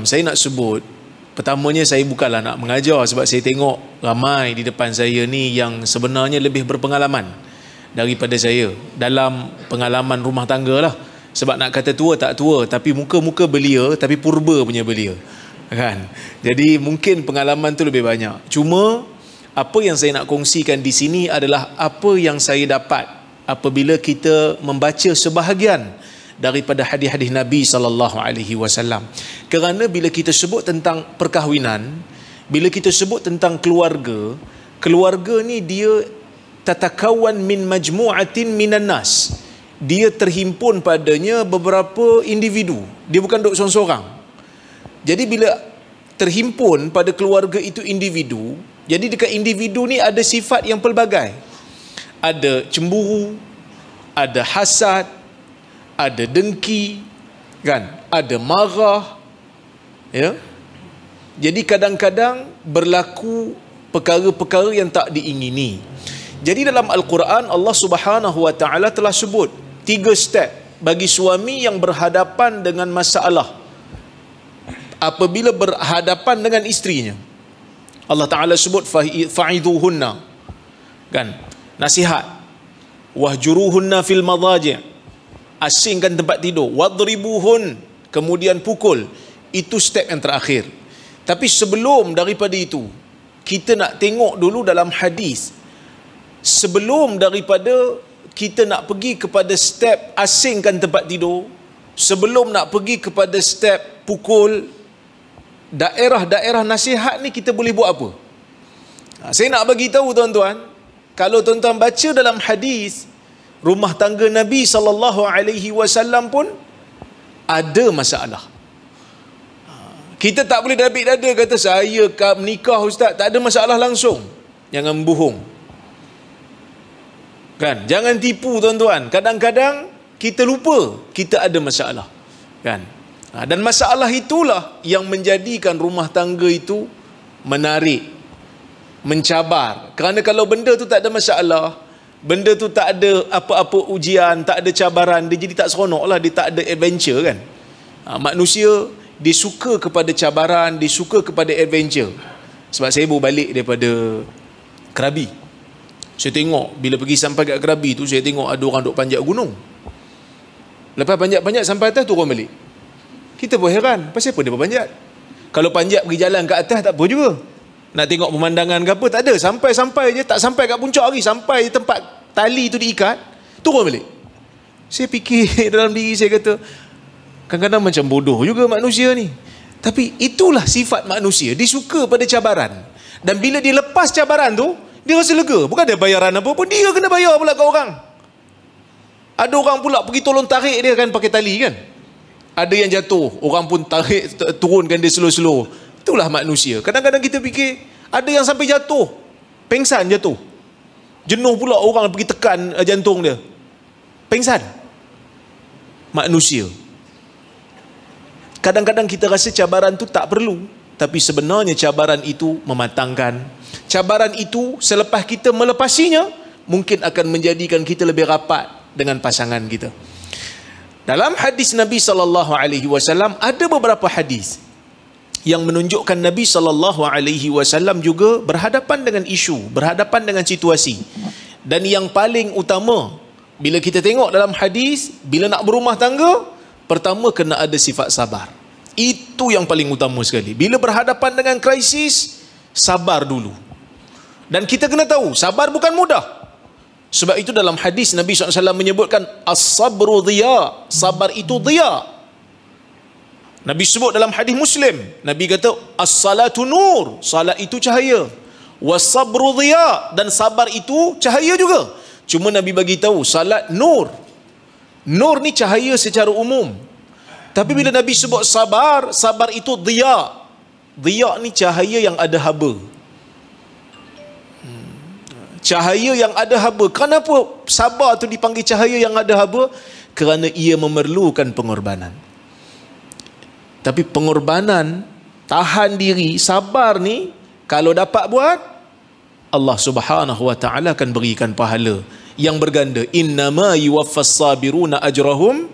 saya nak sebut, pertamanya saya bukanlah nak mengajar, sebab saya tengok ramai di depan saya ni yang sebenarnya lebih berpengalaman daripada saya dalam pengalaman rumah tangga lah. Sebab nak kata tua tak tua, tapi muka-muka belia, tapi purba punya belia, kan? Jadi mungkin pengalaman tu lebih banyak. Cuma apa yang saya nak kongsikan di sini adalah apa yang saya dapat apabila kita membaca sebahagian daripada hadis-hadis Nabi SAW. Kerana bila kita sebut tentang perkahwinan, bila kita sebut tentang keluarga, keluarga ni dia tatakawan min majmu'atin minan nas. Dia terhimpun padanya beberapa individu. Dia bukan duk seorang-seorang. Jadi bila terhimpun pada keluarga itu individu, jadi dekat individu ni ada sifat yang pelbagai. Ada cemburu, ada hasad, ada dengki, kan? Ada marah, ya. Jadi kadang-kadang berlaku perkara-perkara yang tak diingini. Jadi dalam Al-Quran Allah Subhanahu Wa Taala telah sebut 3 step bagi suami yang berhadapan dengan masalah apabila berhadapan dengan isterinya. Allah Ta'ala sebut fa'idhuhunna, kan, nasihat, wahjuruhunna fil madaji', asingkan tempat tidur, wadribuhun, kemudian pukul. Itu step yang terakhir. Tapi sebelum daripada itu, kita nak tengok dulu dalam hadis, sebelum daripada kita nak pergi kepada step asingkan tempat tidur, sebelum nak pergi kepada step pukul, daerah-daerah nasihat ni kita boleh buat apa? Saya nak bagi tahu tuan-tuan, kalau tuan-tuan baca dalam hadis rumah tangga Nabi SAW pun ada masalah. Kita tak boleh dabik dada kata saya menikah ustaz, tak ada masalah langsung. Jangan bohong, kan? Jangan tipu tuan-tuan. Kadang-kadang kita lupa kita ada masalah, kan? Dan masalah itulah yang menjadikan rumah tangga itu menarik, mencabar. Kerana kalau benda tu tak ada masalah, benda tu tak ada apa-apa ujian, tak ada cabaran, dia jadi tak seronok lah, dia tak ada adventure, kan? Manusia dia suka kepada cabaran, dia suka kepada adventure. Sebab saya baru balik daripada Krabi. Saya tengok bila pergi sampai kat Krabi tu, saya tengok ada orang duk panjat gunung. Lepas panjat-panjat sampai atas turun balik. Kita pun heran, pasal apa dia berpanjat? Kalau panjat pergi jalan kat atas tak apa juga. Nak tengok pemandangan ke apa, tak ada. Sampai-sampai je, tak sampai kat puncak lagi, sampai tempat tali tu diikat, turun balik. Saya fikir dalam diri saya, kata kadang-kadang macam bodoh juga manusia ni. Tapi itulah sifat manusia, dia suka pada cabaran. Dan bila dia lepas cabaran tu, dia rasa lega. Bukan ada bayaran apa pun, dia kena bayar pula kat orang. Ada orang pula pergi tolong tarik dia kan pakai tali, kan? Ada yang jatuh, orang pun tarik, turunkan dia slow-slow. Itulah manusia. Kadang-kadang kita fikir, ada yang sampai jatuh, pengsan jatuh. Jenuh pula orang pergi tekan jantung dia, pengsan. Manusia. Kadang-kadang kita rasa cabaran tu tak perlu, tapi sebenarnya cabaran itu mematangkan. Cabaran itu selepas kita melepasinya, mungkin akan menjadikan kita lebih rapat dengan pasangan kita. Dalam hadis Nabi SAW ada beberapa hadis yang menunjukkan Nabi SAW juga berhadapan dengan isu, berhadapan dengan situasi. Dan yang paling utama, bila kita tengok dalam hadis, bila nak berumah tangga, pertama kena ada sifat sabar. Itu yang paling utama sekali. Bila berhadapan dengan krisis, sabar dulu. Dan kita kena tahu, sabar bukan mudah. Sebab itu dalam hadis Nabi SAW menyebutkan as-sabru dhiya, sabar itu dhiya. Nabi sebut dalam hadis Muslim, Nabi kata as-salatu nur, salat itu cahaya. wasabru dhiya, dan sabar itu cahaya juga. Cuma Nabi bagi tahu salat nur. Nur ni cahaya secara umum. Tapi bila Nabi sebut sabar, sabar itu dhiya. Dhiya ni cahaya yang ada haba. Cahaya yang ada haba. Kenapa sabar tu dipanggil cahaya yang ada haba? Kerana ia memerlukan pengorbanan. Tapi pengorbanan, tahan diri, sabar ni, kalau dapat buat, Allah Subhanahu wa ta'ala akan berikan pahala yang berganda. Innama yuwaffas sabiruna ajrahum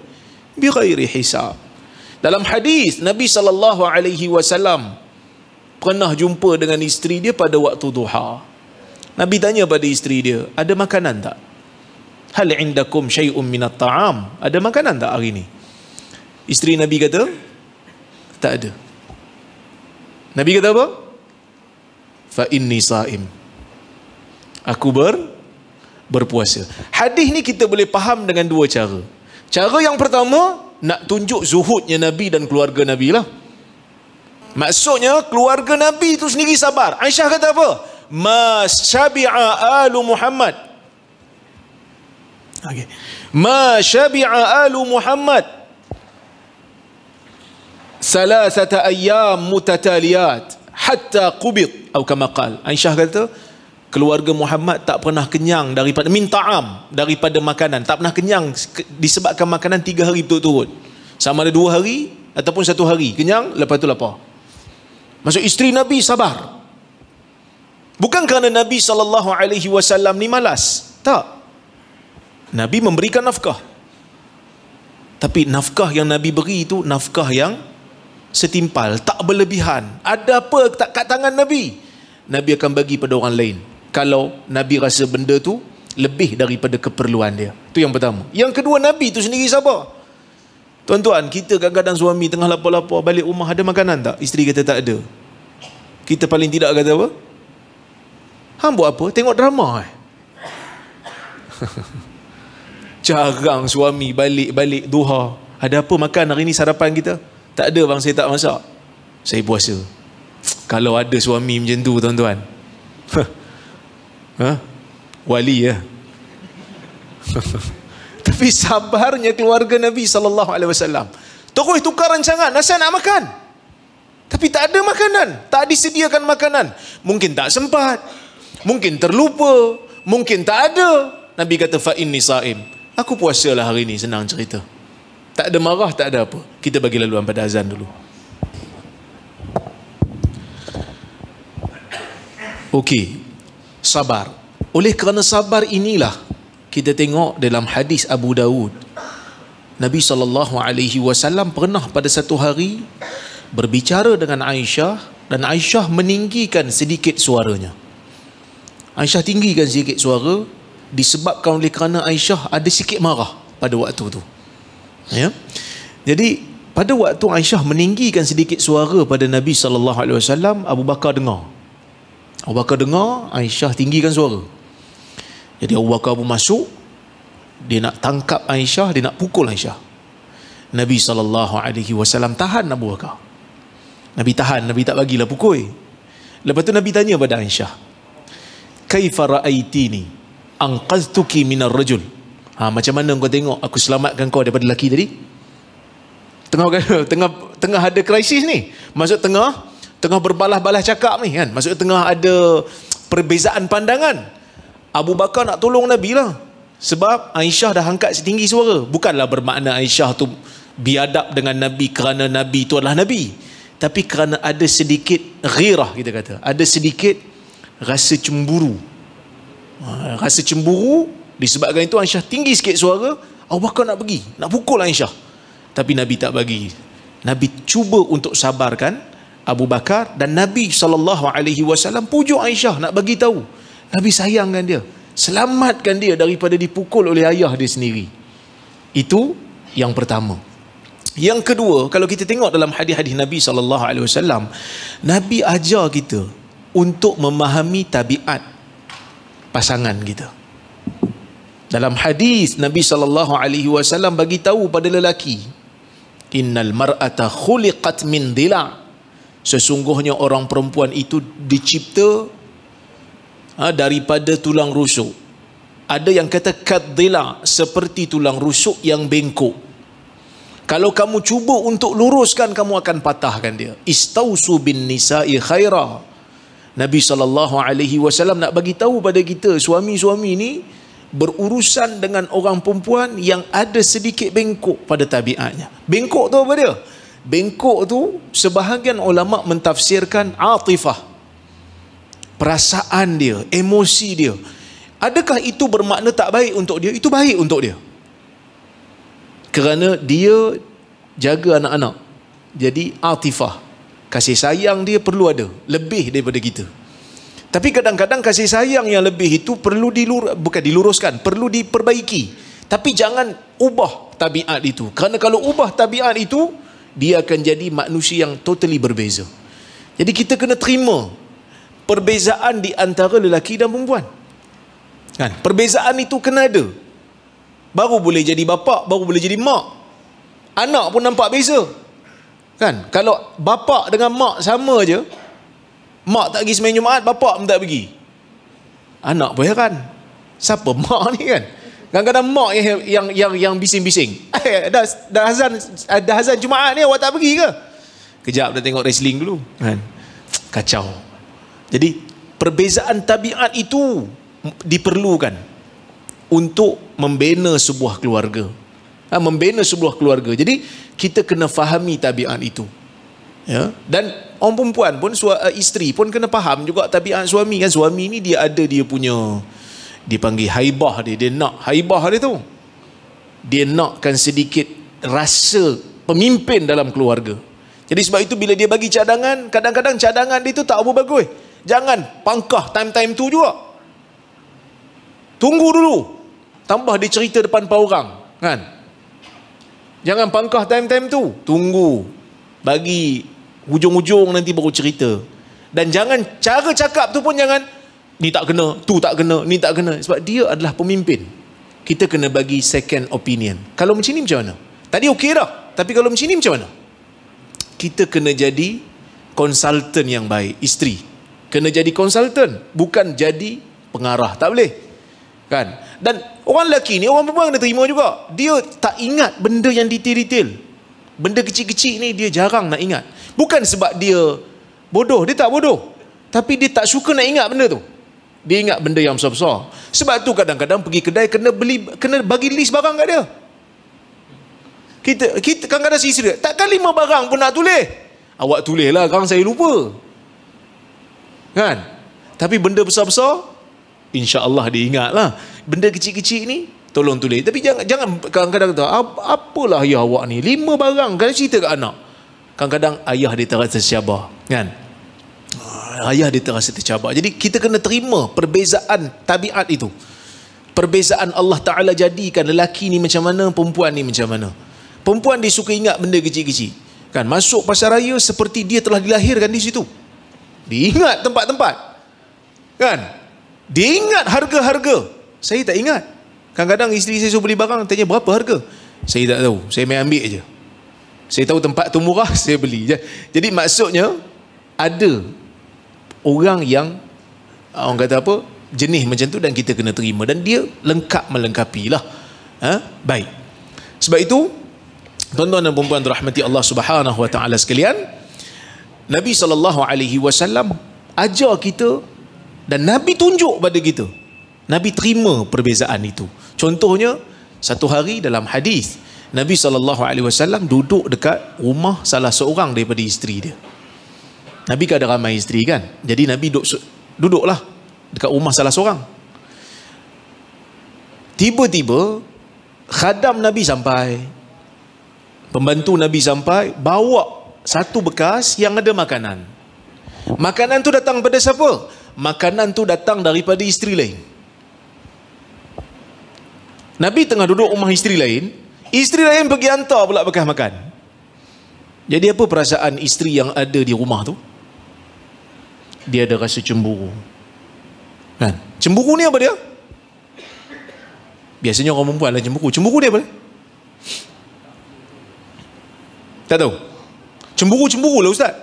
bighairi hisab. Dalam hadis, Nabi SAW pernah jumpa dengan isteri dia pada waktu duha. Nabi tanya pada isteri dia, ada makanan tak? Hal indakum syai'un minat ta'am? Ada makanan tak hari ni? Isteri Nabi kata, tak ada. Nabi kata apa? Fa inni sa'im. Aku berpuasa. Hadis ni kita boleh faham dengan dua cara. Cara yang pertama, nak tunjuk zuhudnya Nabi dan keluarga Nabi lah. Maksudnya keluarga Nabi itu sendiri sabar. Aisyah kata apa? Ma syabi'a alu Muhammad. Okay. Ma syabi'a alu Muhammad salasata ayyam mutataliyat hatta qubid, atau kama qal. Aisyah kata keluarga Muhammad tak pernah kenyang daripada minta'am, daripada makanan. Tak pernah kenyang disebabkan makanan 3 hari berturut-turut. Sama ada 2 hari ataupun 1 hari kenyang, lepas tu lapar. Maksud isteri Nabi sabar. Bukan kerana Nabi SAW ni malas. Tak. Nabi memberikan nafkah. Tapi nafkah yang Nabi beri itu nafkah yang setimpal, tak berlebihan. Ada apa kat tangan Nabi, Nabi akan bagi pada orang lain kalau Nabi rasa benda tu lebih daripada keperluan dia. Itu yang pertama. Yang kedua, Nabi tu sendiri sabar. Tuan-tuan, kita kadang-kadang suami tengah lapar-lapar balik rumah, ada makanan tak? Isteri kata tak ada. Kita paling tidak kata apa? Hang buat apa? Tengok drama Jarang suami balik duha, ada apa makan hari ni sarapan kita? Tak ada bang, saya tak masak. Saya puasa. Kalau ada suami macam tu tuan-tuan, wali ya. Tapi sabarnya keluarga Nabi SAW. Terus tukar rancangan, nasa nak makan, tapi tak ada makanan, tak disediakan makanan. Mungkin tak sempat, mungkin terlupa, mungkin tak ada. Nabi kata fa inni sa'im. Aku puasalah hari ni, senang cerita. Tak ada marah, tak ada apa. Kita bagi laluan pada azan dulu. Okey, sabar. Oleh kerana sabar inilah kita tengok dalam hadis Abu Dawud, Nabi SAW pernah pada satu hari berbicara dengan Aisyah, dan Aisyah meninggikan sedikit suaranya. Aisyah tinggikan sedikit suara disebabkan oleh kerana Aisyah ada sikit marah pada waktu tu. Ya. Jadi pada waktu Aisyah meninggikan sedikit suara pada Nabi SAW, Abu Bakar dengar. Abu Bakar dengar Aisyah tinggikan suara. Jadi Abu Bakar pun masuk, dia nak tangkap Aisyah, dia nak pukul Aisyah. Nabi SAW tahan Abu Bakar. Nabi tahan, Nabi tak bagilah pukul. Lepas tu Nabi tanya pada Aisyah, kaifa ra'aitini anqaztuki minar rajul? Macam mana kau tengok aku selamatkan kau daripada lelaki tadi? Tengah ada krisis ni. Maksud tengah berbalah-balah cakap ni kan. Maksud tengah ada perbezaan pandangan. Abu Bakar nak tolong Nabi lah. Sebab Aisyah dah angkat setinggi suara. Bukanlah bermakna Aisyah tu biadab dengan Nabi kerana Nabi tu adalah Nabi, tapi kerana ada sedikit ghirah, kita kata. Ada sedikit rasa cemburu. Rasa cemburu, disebabkan itu Aisyah tinggi sikit suara. Abu Bakar nak pergi, nak pukul Aisyah, tapi Nabi tak bagi. Nabi cuba untuk sabarkan Abu Bakar, dan Nabi SAW pujuk Aisyah, nak bagi tahu Nabi sayangkan dia, selamatkan dia daripada dipukul oleh ayah dia sendiri. Itu yang pertama. Yang kedua, kalau kita tengok dalam hadis-hadis Nabi SAW, Nabi ajar kita untuk memahami tabiat pasangan kita. Dalam hadis Nabi SAW bagi tahu pada lelaki, innal mar'ata khuliqat min dila', sesungguhnya orang perempuan itu dicipta daripada tulang rusuk. Ada yang kata kadhila, seperti tulang rusuk yang bengkok. Kalau kamu cuba untuk luruskan, kamu akan patahkan dia. Istausu bin nisa'i khaira. Nabi SAW nak bagi tahu pada kita, suami-suami ni berurusan dengan orang perempuan yang ada sedikit bengkok pada tabiatnya. Bengkok tu apa dia? Bengkok tu sebahagian ulama mentafsirkan atifah, perasaan dia, emosi dia. Adakah itu bermakna tak baik untuk dia? Itu baik untuk dia, kerana dia jaga anak-anak. Jadi atifah, kasih sayang dia perlu ada, lebih daripada kita. Tapi kadang-kadang kasih sayang yang lebih itu perlu bukan diluruskan, perlu diperbaiki. Tapi jangan ubah tabiat itu, kerana kalau ubah tabiat itu, dia akan jadi manusia yang totally berbeza. Jadi kita kena terima perbezaan di antara lelaki dan perempuan, kan? Perbezaan itu kena ada, baru boleh jadi bapa, baru boleh jadi mak. Anak pun nampak beza, kan? Kalau bapa dengan mak sama je, mak tak pergi sembahyang Jumaat, bapa pun tak pergi, anak pun heran, siapa mak ni, kan? Kadang-kadang mak yang bising-bising, dah azan Jumaat ni awak tak pergi ke? Kejap dah tengok wrestling dulu, kan? Kacau. Jadi perbezaan tabiat itu diperlukan untuk membina sebuah keluarga, membina sebuah keluarga. Jadi kita kena fahami tabiat itu, ya. Dan orang perempuan pun, isteri pun kena faham juga tabiat suami, kan? Suami ni dia ada dia punya, dipanggil haibah dia nak haibah dia tu, dia nakkan sedikit rasa pemimpin dalam keluarga. Jadi sebab itu bila dia bagi cadangan, kadang-kadang cadangan dia tu tak apa bagus. Jangan pangkah time-time tu juga, tunggu dulu, tambah dia cerita depan orang, kan? Jangan pangkah time-time tu, tunggu, bagi hujung-hujung nanti baru cerita. Dan jangan, cara cakap tu pun jangan, ni tak kena, tu tak kena, ni tak kena. Sebab dia adalah pemimpin, kita kena bagi second opinion. Kalau macam ni macam mana? Tadi okey dah, tapi kalau macam ni macam mana? Kita kena jadi konsultan yang baik. Isteri kena jadi konsultan, bukan jadi pengarah. Tak boleh, kan? Dan orang lelaki ni, orang perempuan kena terima juga, dia tak ingat benda yang detail-detail. Benda kecil-kecil ni dia jarang nak ingat. Bukan sebab dia bodoh, dia tak bodoh, tapi dia tak suka nak ingat benda tu. Dia ingat benda yang besar-besar. Sebab tu kadang-kadang pergi kedai kena bagi list barang kat dia. Kita kadang-kadang isteri, takkan 5 barang pun nak tulis. Awak tulis lah, kan saya lupa, kan? Tapi benda besar-besar, insya-Allah dia ingat lah. Benda kecil-kecil ni tolong tulis. Tapi jangan kadang-kadang kata, apalah ayah awak ni, 5 barang kan cerita kat anak. Kadang-kadang ayah dia terasa tercabar, kan? Ayah dia terasa tercabar. Jadi kita kena terima perbezaan tabiat itu. Perbezaan Allah Ta'ala jadikan lelaki ni macam mana, perempuan ni macam mana. Perempuan dia suka ingat benda kecil-kecil, kan? Masuk pasar raya seperti dia telah dilahirkan di situ. Dia ingat tempat-tempat, kan? Dia ingat harga-harga. Saya tak ingat. Kadang-kadang isteri saya suruh beli barang, tanya berapa harga, saya tak tahu, saya main ambil je. Saya tahu tempat tu murah, saya beli. Jadi maksudnya ada orang yang, orang kata apa, jenis macam tu, dan kita kena terima, dan dia lengkap melengkapi lah. Baik. Sebab itu tuan-tuan dan puan-puan dirahmati Allah Subhanahu wa taala sekalian, Nabi SAW ajar kita, dan Nabi tunjuk pada kita, Nabi terima perbezaan itu. Contohnya, satu hari dalam hadis, Nabi SAW duduk dekat rumah salah seorang daripada isteri dia. Nabi kan ada ramai isteri, kan? Jadi Nabi duduklah dekat rumah salah seorang. Tiba-tiba khadam Nabi sampai, pembantu Nabi sampai, bawa satu bekas yang ada makanan. Makanan tu datang pada siapa? Makanan tu datang daripada isteri lain. Nabi tengah duduk rumah isteri lain, isteri lain pergi hantar pula bekas makan. Jadi apa perasaan isteri yang ada di rumah tu? Dia ada rasa cemburu, kan? Cemburu ni apa dia? Biasanya orang perempuan lah cemburu. Cemburu dia apa dia? Tak tahu. Cemburu lah ustaz.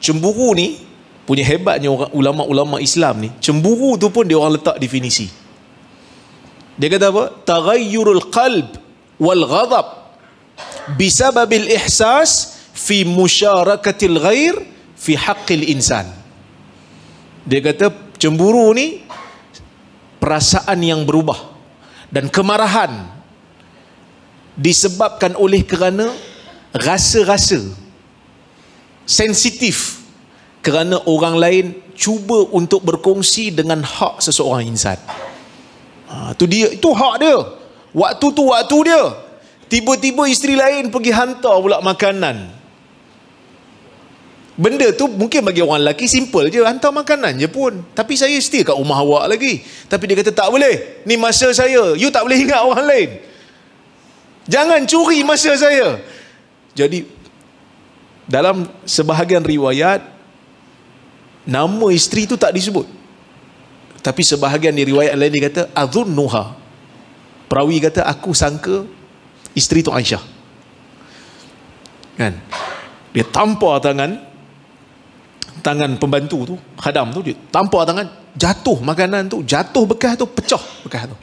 Cemburu ni punya hebatnya ulama-ulama Islam ni, cemburu tu pun dia orang letak definisi. Dia kata apa? Taghayyurul qalb wal ghadab bisababil ihsas fi musyarakatil ghair fi haqqil insan. Dia kata cemburu ni perasaan yang berubah dan kemarahan disebabkan oleh kerana rasa-rasa sensitif kerana orang lain cuba untuk berkongsi dengan hak seseorang insan. Tu dia, itu hak dia. Waktu tu waktu dia. Tiba-tiba isteri lain pergi hantar pula makanan. Benda tu mungkin bagi orang lelaki simple je, hantar makanan je pun. Tapi saya stay kat rumah awak lagi. Tapi dia kata tak boleh. Ni masa saya. You tak boleh ingat orang lain. Jangan curi masa saya. Jadi dalam sebahagian riwayat nama isteri tu tak disebut. Tapi sebahagian di riwayat lain dia kata adhunnuha. Perawi kata aku sangka isteri tu Aisyah. Kan? Dia tampar tangan pembantu tu, khadam tu, dia tampar tangan, jatuh makanan tu, jatuh bekas tu, pecah bekas tu.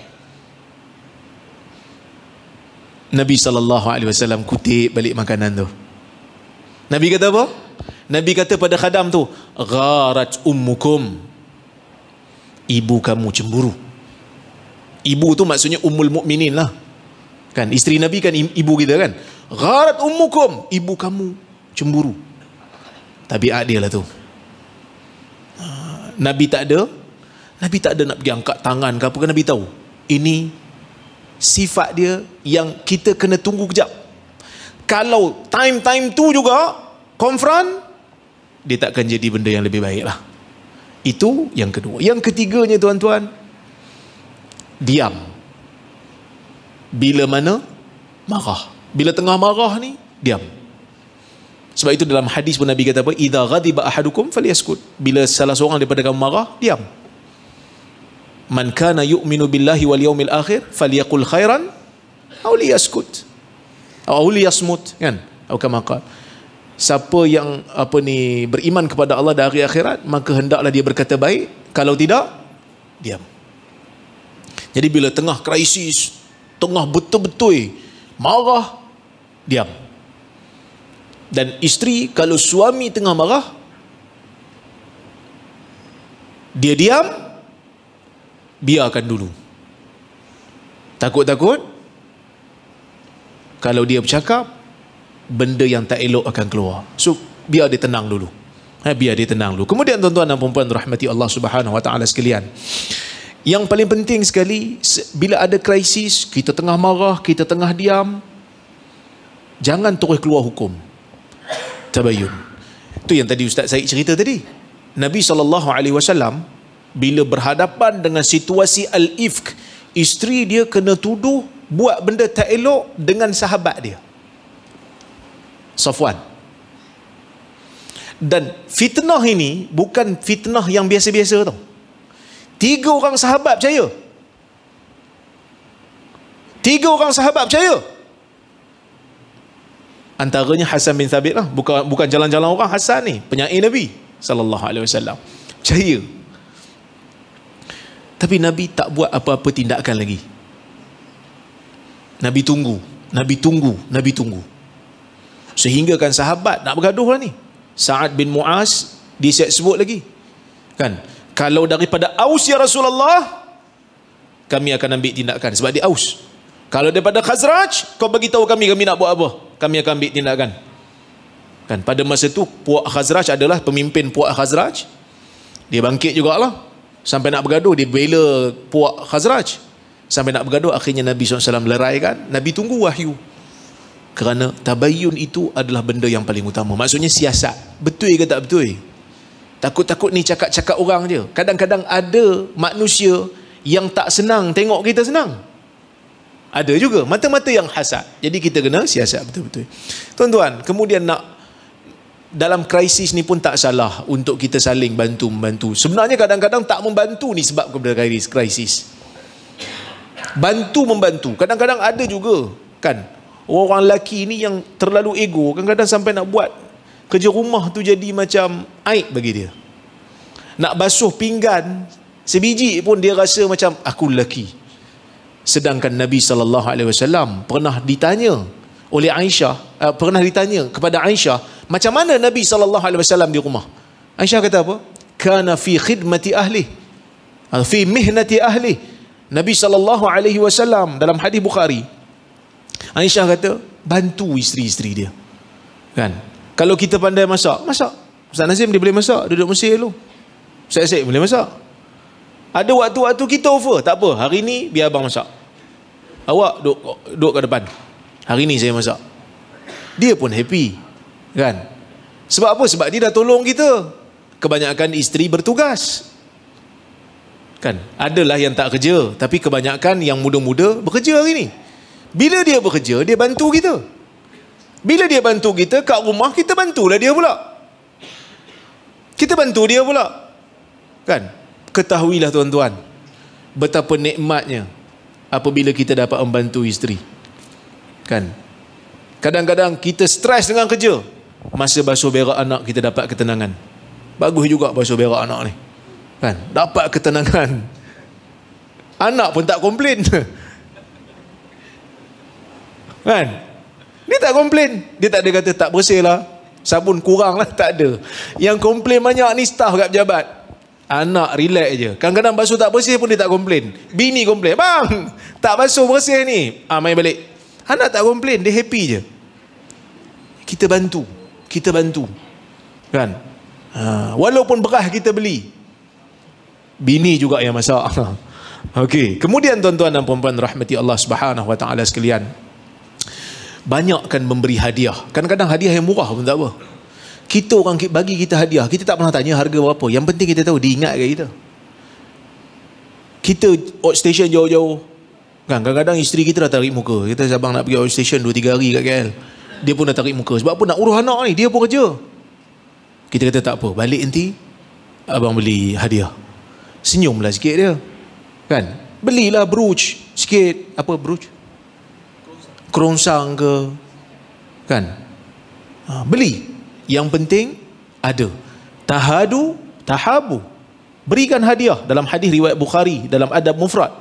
Nabi SAW kutip balik makanan tu. Nabi kata apa? Nabi kata pada khadam tu, gharat ummukum, ibu kamu cemburu. Ibu tu maksudnya ummul mukminin lah, kan, isteri Nabi kan ibu kita kan. Gharat ummukum, ibu kamu cemburu. Tabiat dia lah tu. Nabi tak ada nak pergi angkat tangan ke apa, kan Nabi tahu ini sifat dia yang kita kena tunggu kejap. Kalau time tu juga confront, dia takkan jadi benda yang lebih baik lah. Itu yang kedua. Yang ketiganya tuan-tuan, diam. Bila mana marah, bila tengah marah ni diam. Sebab itu dalam hadis pun Nabi kata apa? Idza ghadiba ahadukum falyaskut. Bila salah seorang daripada kamu marah, diam. Man kana yu'minu billahi wal yawmil akhir falyaqul khairan aw liyaskut. Aw liyasmut, kan? Atau kama qala. Siapa yang beriman kepada Allah dan hari akhirat, maka hendaklah dia berkata baik, kalau tidak diam. Jadi bila tengah krisis, tengah betul-betul marah, diam. Dan isteri kalau suami tengah marah, dia diam, biarkan dulu. Takut-takut kalau dia bercakap, benda yang tak elok akan keluar. So biar dia tenang dulu. Biar dia tenang dulu. Kemudian tuan-tuan dan puan-puan rahmati Allah Subhanahu wa taala sekalian, yang paling penting sekali, bila ada krisis, kita tengah marah, kita tengah diam, jangan terus keluar hukum. Tabayyun. Itu yang tadi Ustaz Syed cerita tadi. Nabi SAW bila berhadapan dengan situasi al-ifk, isteri dia kena tuduh buat benda tak elok dengan sahabat dia, Safwan. Dan fitnah ini bukan fitnah yang biasa-biasa tau. 3 orang sahabat percaya. 3 orang sahabat percaya. Antaranya Hasan bin Thabit lah. Bukan jalan-jalan orang, Hasan ni penyair Nabi SAW. Percaya. Tapi Nabi tak buat apa-apa tindakan lagi. Nabi tunggu. Sehingga kan sahabat nak bergaduh lah ni. Sa'ad bin Mu'az dia sebut lagi, kan, kalau daripada Aus ya Rasulullah, kami akan ambil tindakan sebab dia Aus. Kalau daripada Khazraj, kau bagi tahu kami nak buat apa, kami akan ambil tindakan. Kan, pada masa tu puak Khazraj adalah pemimpin puak Khazraj. Dia bangkit jugalah. Sampai nak bergaduh, dia bela puak Khazraj. Sampai nak bergaduh, akhirnya Nabi SAW leraikan. Nabi tunggu wahyu. Kerana tabayyun itu adalah benda yang paling utama. Maksudnya siasat. Betul ke tak betul? Takut-takut ni cakap-cakap orang je. Kadang-kadang ada manusia yang tak senang tengok kita senang. Ada juga mata-mata yang hasad. Jadi kita kena siasat betul-betul. Tuan-tuan, kemudian dalam krisis ni pun tak salah untuk kita saling bantu-membantu. Sebenarnya kadang-kadang tak membantu ni sebab kepada krisis. Bantu-membantu. Kadang-kadang ada juga, kan, orang lelaki ni yang terlalu ego. Kadang-kadang sampai nak buat kerja rumah tu jadi macam aib bagi dia. Nak basuh pinggan sebiji pun dia rasa macam aku lelaki. Sedangkan Nabi SAW pernah ditanya oleh Aisyah, pernah ditanya kepada Aisyah, macam mana Nabi SAW di rumah? Aisyah kata apa? Kana fi khidmati ahli, fi mihnati ahli. Nabi SAW dalam hadis Bukhari, Aisyah kata bantu isteri-isteri dia. Kan? Kalau kita pandai masak, masak. Ustaz Nazim dia boleh masak, duduk Mesir dulu. Ustaz Asyik boleh masak. Ada waktu-waktu kita offer, tak apa, hari ni biar abang masak. Awak duduk kat depan. Hari ni saya masak. Dia pun happy. Kan? Sebab apa? Sebab dia dah tolong kita. Kebanyakan isteri bertugas. Kan? Adalah yang tak kerja, tapi kebanyakan yang muda-muda bekerja hari ni. Bila dia bekerja, dia bantu kita. Bila dia bantu kita kat rumah, kita bantulah dia pula. Kita bantu dia pula. Kan? Ketahuilah tuan-tuan, betapa nikmatnya apabila kita dapat membantu isteri. Kan? Kadang-kadang kita stres dengan kerja, masa basuh berak anak kita dapat ketenangan. Bagus juga basuh berak anak ni. Kan? Dapat ketenangan. Anak pun tak komplain. Kan? Dia tak komplain. Dia tak ada kata tak bersih lah, sabun kurang lah, tak ada. Yang komplain banyak ni staf kat pejabat. Anak relax je. Kadang-kadang basuh tak bersih pun dia tak komplain. Bini komplain, bang tak basuh bersih ni, main balik. Anak tak komplain, dia happy je. Kita bantu. Kita bantu. Kan? Walaupun beras kita beli, bini juga yang masak. Okey. Kemudian tuan-tuan dan puan-puan rahmati Allah Subhanahu wa taala sekalian, banyakkan memberi hadiah. Kadang-kadang hadiah yang murah pun tak apa. Kita orang bagi kita hadiah, kita tak pernah tanya harga berapa. Yang penting kita tahu dia ingat kat kita. Kita outstation jauh-jauh. Kan kadang-kadang isteri kita dah tarik muka. Kita abang nak pergi outstation 2-3 hari kat KL. Dia pun dah tarik muka. Sebab apa? Nak urus anak ni, dia pun kerja. Kita kata tak apa, balik nanti abang beli hadiah. Senyumlah sikit dia. Kan? Belilah brooch sikit. Apa brooch? Kerongsang ke. Kan? Beli. Yang penting ada. Tahadu, tahabu. Berikan hadiah. Dalam hadis riwayat Bukhari, dalam Adab Mufrad,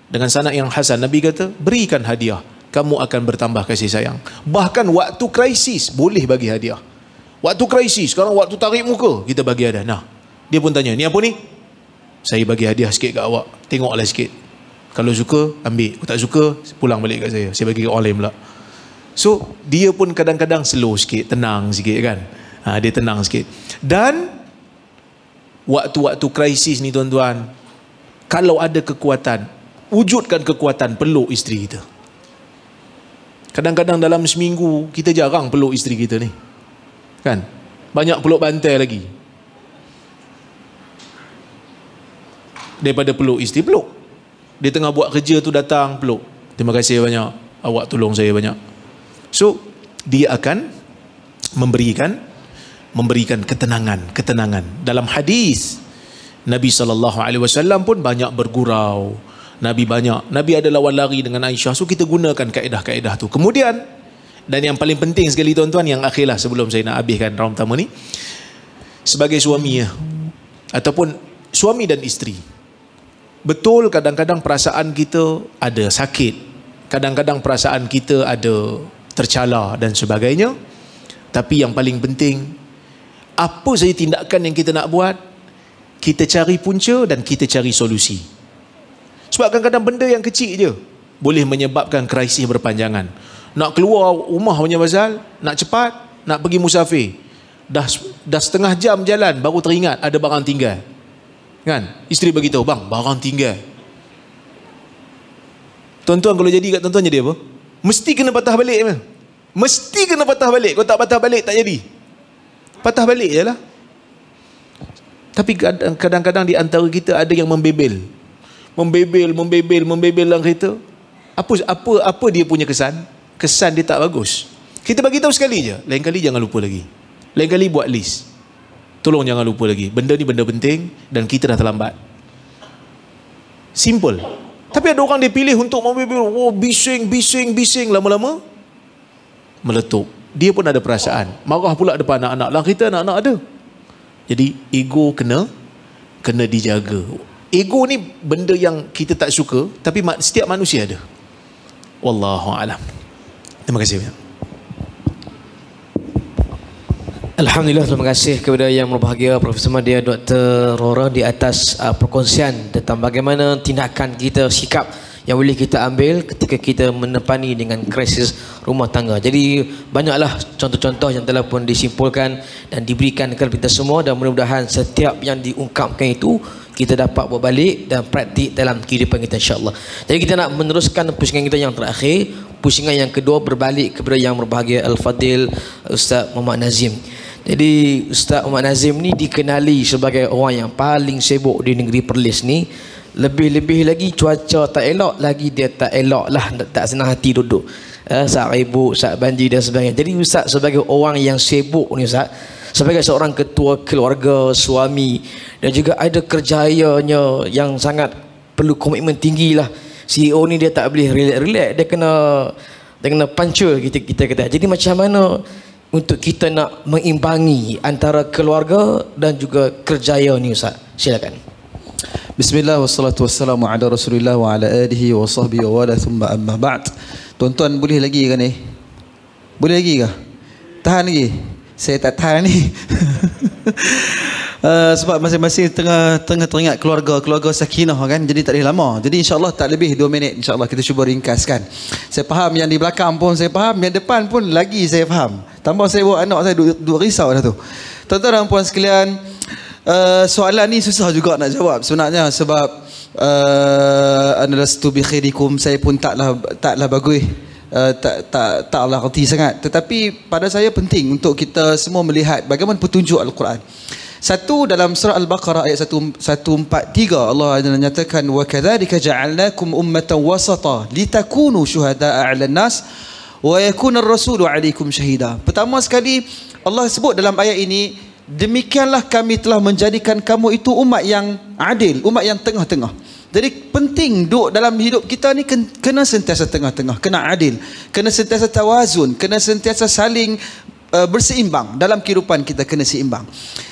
dengan sanad yang hasan, Nabi kata, berikan hadiah, kamu akan bertambah kasih sayang. Bahkan waktu krisis boleh bagi hadiah. Waktu krisis, sekarang waktu tarik muka, kita bagi hadiah. Nah, dia pun tanya, ni apa ni? Saya bagi hadiah sikit kat awak, tengoklah sikit. Kalau suka, ambil. Kalau tak suka, pulang balik kat saya bagi kat orang lain pula. So, dia pun kadang-kadang slow sikit, tenang sikit kan. Dia tenang sikit. Dan waktu-waktu krisis ni tuan-tuan, kalau ada kekuatan, wujudkan kekuatan, peluk isteri kita. Kadang-kadang dalam seminggu kita jarang peluk isteri kita ni. Kan? Banyak peluk bantai lagi. Daripada peluk isteri, peluk. Dia tengah buat kerja tu datang, peluk. Terima kasih banyak, awak tolong saya banyak. So, dia akan memberikan ketenangan. Dalam hadis Nabi SAW pun banyak bergurau. Nabi adalah lari dengan Aisyah. So kita gunakan kaedah-kaedah tu. Kemudian, dan yang paling penting sekali tuan-tuan, yang akhirlah sebelum saya nak habiskan round pertama ni, sebagai suami ataupun suami dan isteri, betul kadang-kadang perasaan kita ada sakit, kadang-kadang perasaan kita ada tercela dan sebagainya. Tapi yang paling penting, apa saja tindakan yang kita nak buat, kita cari punca dan kita cari solusi. Sebab kadang-kadang benda yang kecil je boleh menyebabkan krisis berpanjangan. Nak keluar rumah punya pasal, nak cepat, nak pergi musafir, dah setengah jam jalan baru teringat ada barang tinggal. Kan? Isteri beritahu, bang, barang tinggal. Tuan-tuan kalau jadi kat tuan-tuan jadi apa? Mesti kena patah balik. Mesti kena patah balik. Kalau tak patah balik tak jadi. Patah balik je lah. Tapi kadang-kadang di antara kita ada yang membebel dalam kereta. Apa dia punya kesan? Kesan dia tak bagus. Kita bagi tahu sekali je. Lain kali jangan lupa lagi. Lain kali buat list. Tolong jangan lupa lagi. Benda ni benda penting dan kita dah terlambat. Simple. Tapi ada orang dia pilih untuk membebel. Oh, bising. Lama-lama meletup. Dia pun ada perasaan. Marah pula depan anak-anak. Lah kita anak-anak ada. Jadi ego kena kena dijaga. Ego ni benda yang kita tak suka, tapi setiap manusia ada. Wallahu a'lam. Terima kasih banyak. Alhamdulillah, terima kasih kepada yang berbahagia Profesor Madya Dr. Rora di atas perkongsian tentang bagaimana tindakan kita, sikap yang boleh kita ambil ketika kita menepani dengan krisis rumah tangga. Jadi banyaklah contoh-contoh yang telah pun disimpulkan dan diberikan kepada kita semua, dan mudah-mudahan setiap yang diungkapkan itu kita dapat berbalik dan praktik dalam kehidupan kita, insya-Allah. Jadi kita nak meneruskan pusingan kita yang terakhir. Pusingan yang kedua berbalik kepada yang berbahagia Al-Fadil Ustaz Muhammad Nazim. Jadi Ustaz Muhammad Nazim ni dikenali sebagai orang yang paling sibuk di negeri Perlis ni. Lebih-lebih lagi cuaca tak elok lagi, dia tak elok lah, tak senang hati duduk. Saat ribut, saat banjir dan sebagainya. Jadi Ustaz sebagai orang yang sibuk ni Ustaz, sebagai seorang ketua keluarga, suami, dan juga ada kerjayanya yang sangat perlu komitmen tinggi lah. CEO ni dia tak boleh relax-relax, dia kena pancul kita kata. Jadi macam mana untuk kita nak mengimbangi antara keluarga dan juga kerjaya ni Ustaz? Silakan. Bismillah wassalatu wassalamu ala Rasulillah wa ala alihi wa sahbihi wa wala thumma amma ba'd. Tuan-tuan boleh lagi ke ni? Boleh lagi ke? Tahan lagi? Saya tak tahan ni. Sebab masing-masing tengah teringat keluarga sakinah kan, jadi tak boleh lama. Jadi insya-Allah tak lebih 2 minit, insya-Allah kita cuba ringkaskan. Saya faham yang di belakang pun saya faham, yang depan pun lagi saya faham. Tambah saya bawa anak saya duk risau dah tu. Tuan-tuan dan puan sekalian, soalan ni susah juga nak jawab sebenarnya, sebab analastu bi khairikum, saya pun taklah bagus, taklah reti sangat, tetapi pada saya penting untuk kita semua melihat bagaimana petunjuk Al-Quran. Satu, dalam surah Al-Baqarah ayat 143 Allah menyatakan wa kadzalika ja'alnakum ummatan wasata litakunu syuhada'a 'alan nas wa yakuna ar-rasulu 'alaikum syahida. Pertama sekali Allah sebut dalam ayat ini, demikianlah kami telah menjadikan kamu itu umat yang adil, umat yang tengah-tengah. Jadi penting duk dalam hidup kita ni kena sentiasa tengah-tengah, kena adil, kena sentiasa tawazun, kena sentiasa saling berseimbang dalam kehidupan kita, kena seimbang.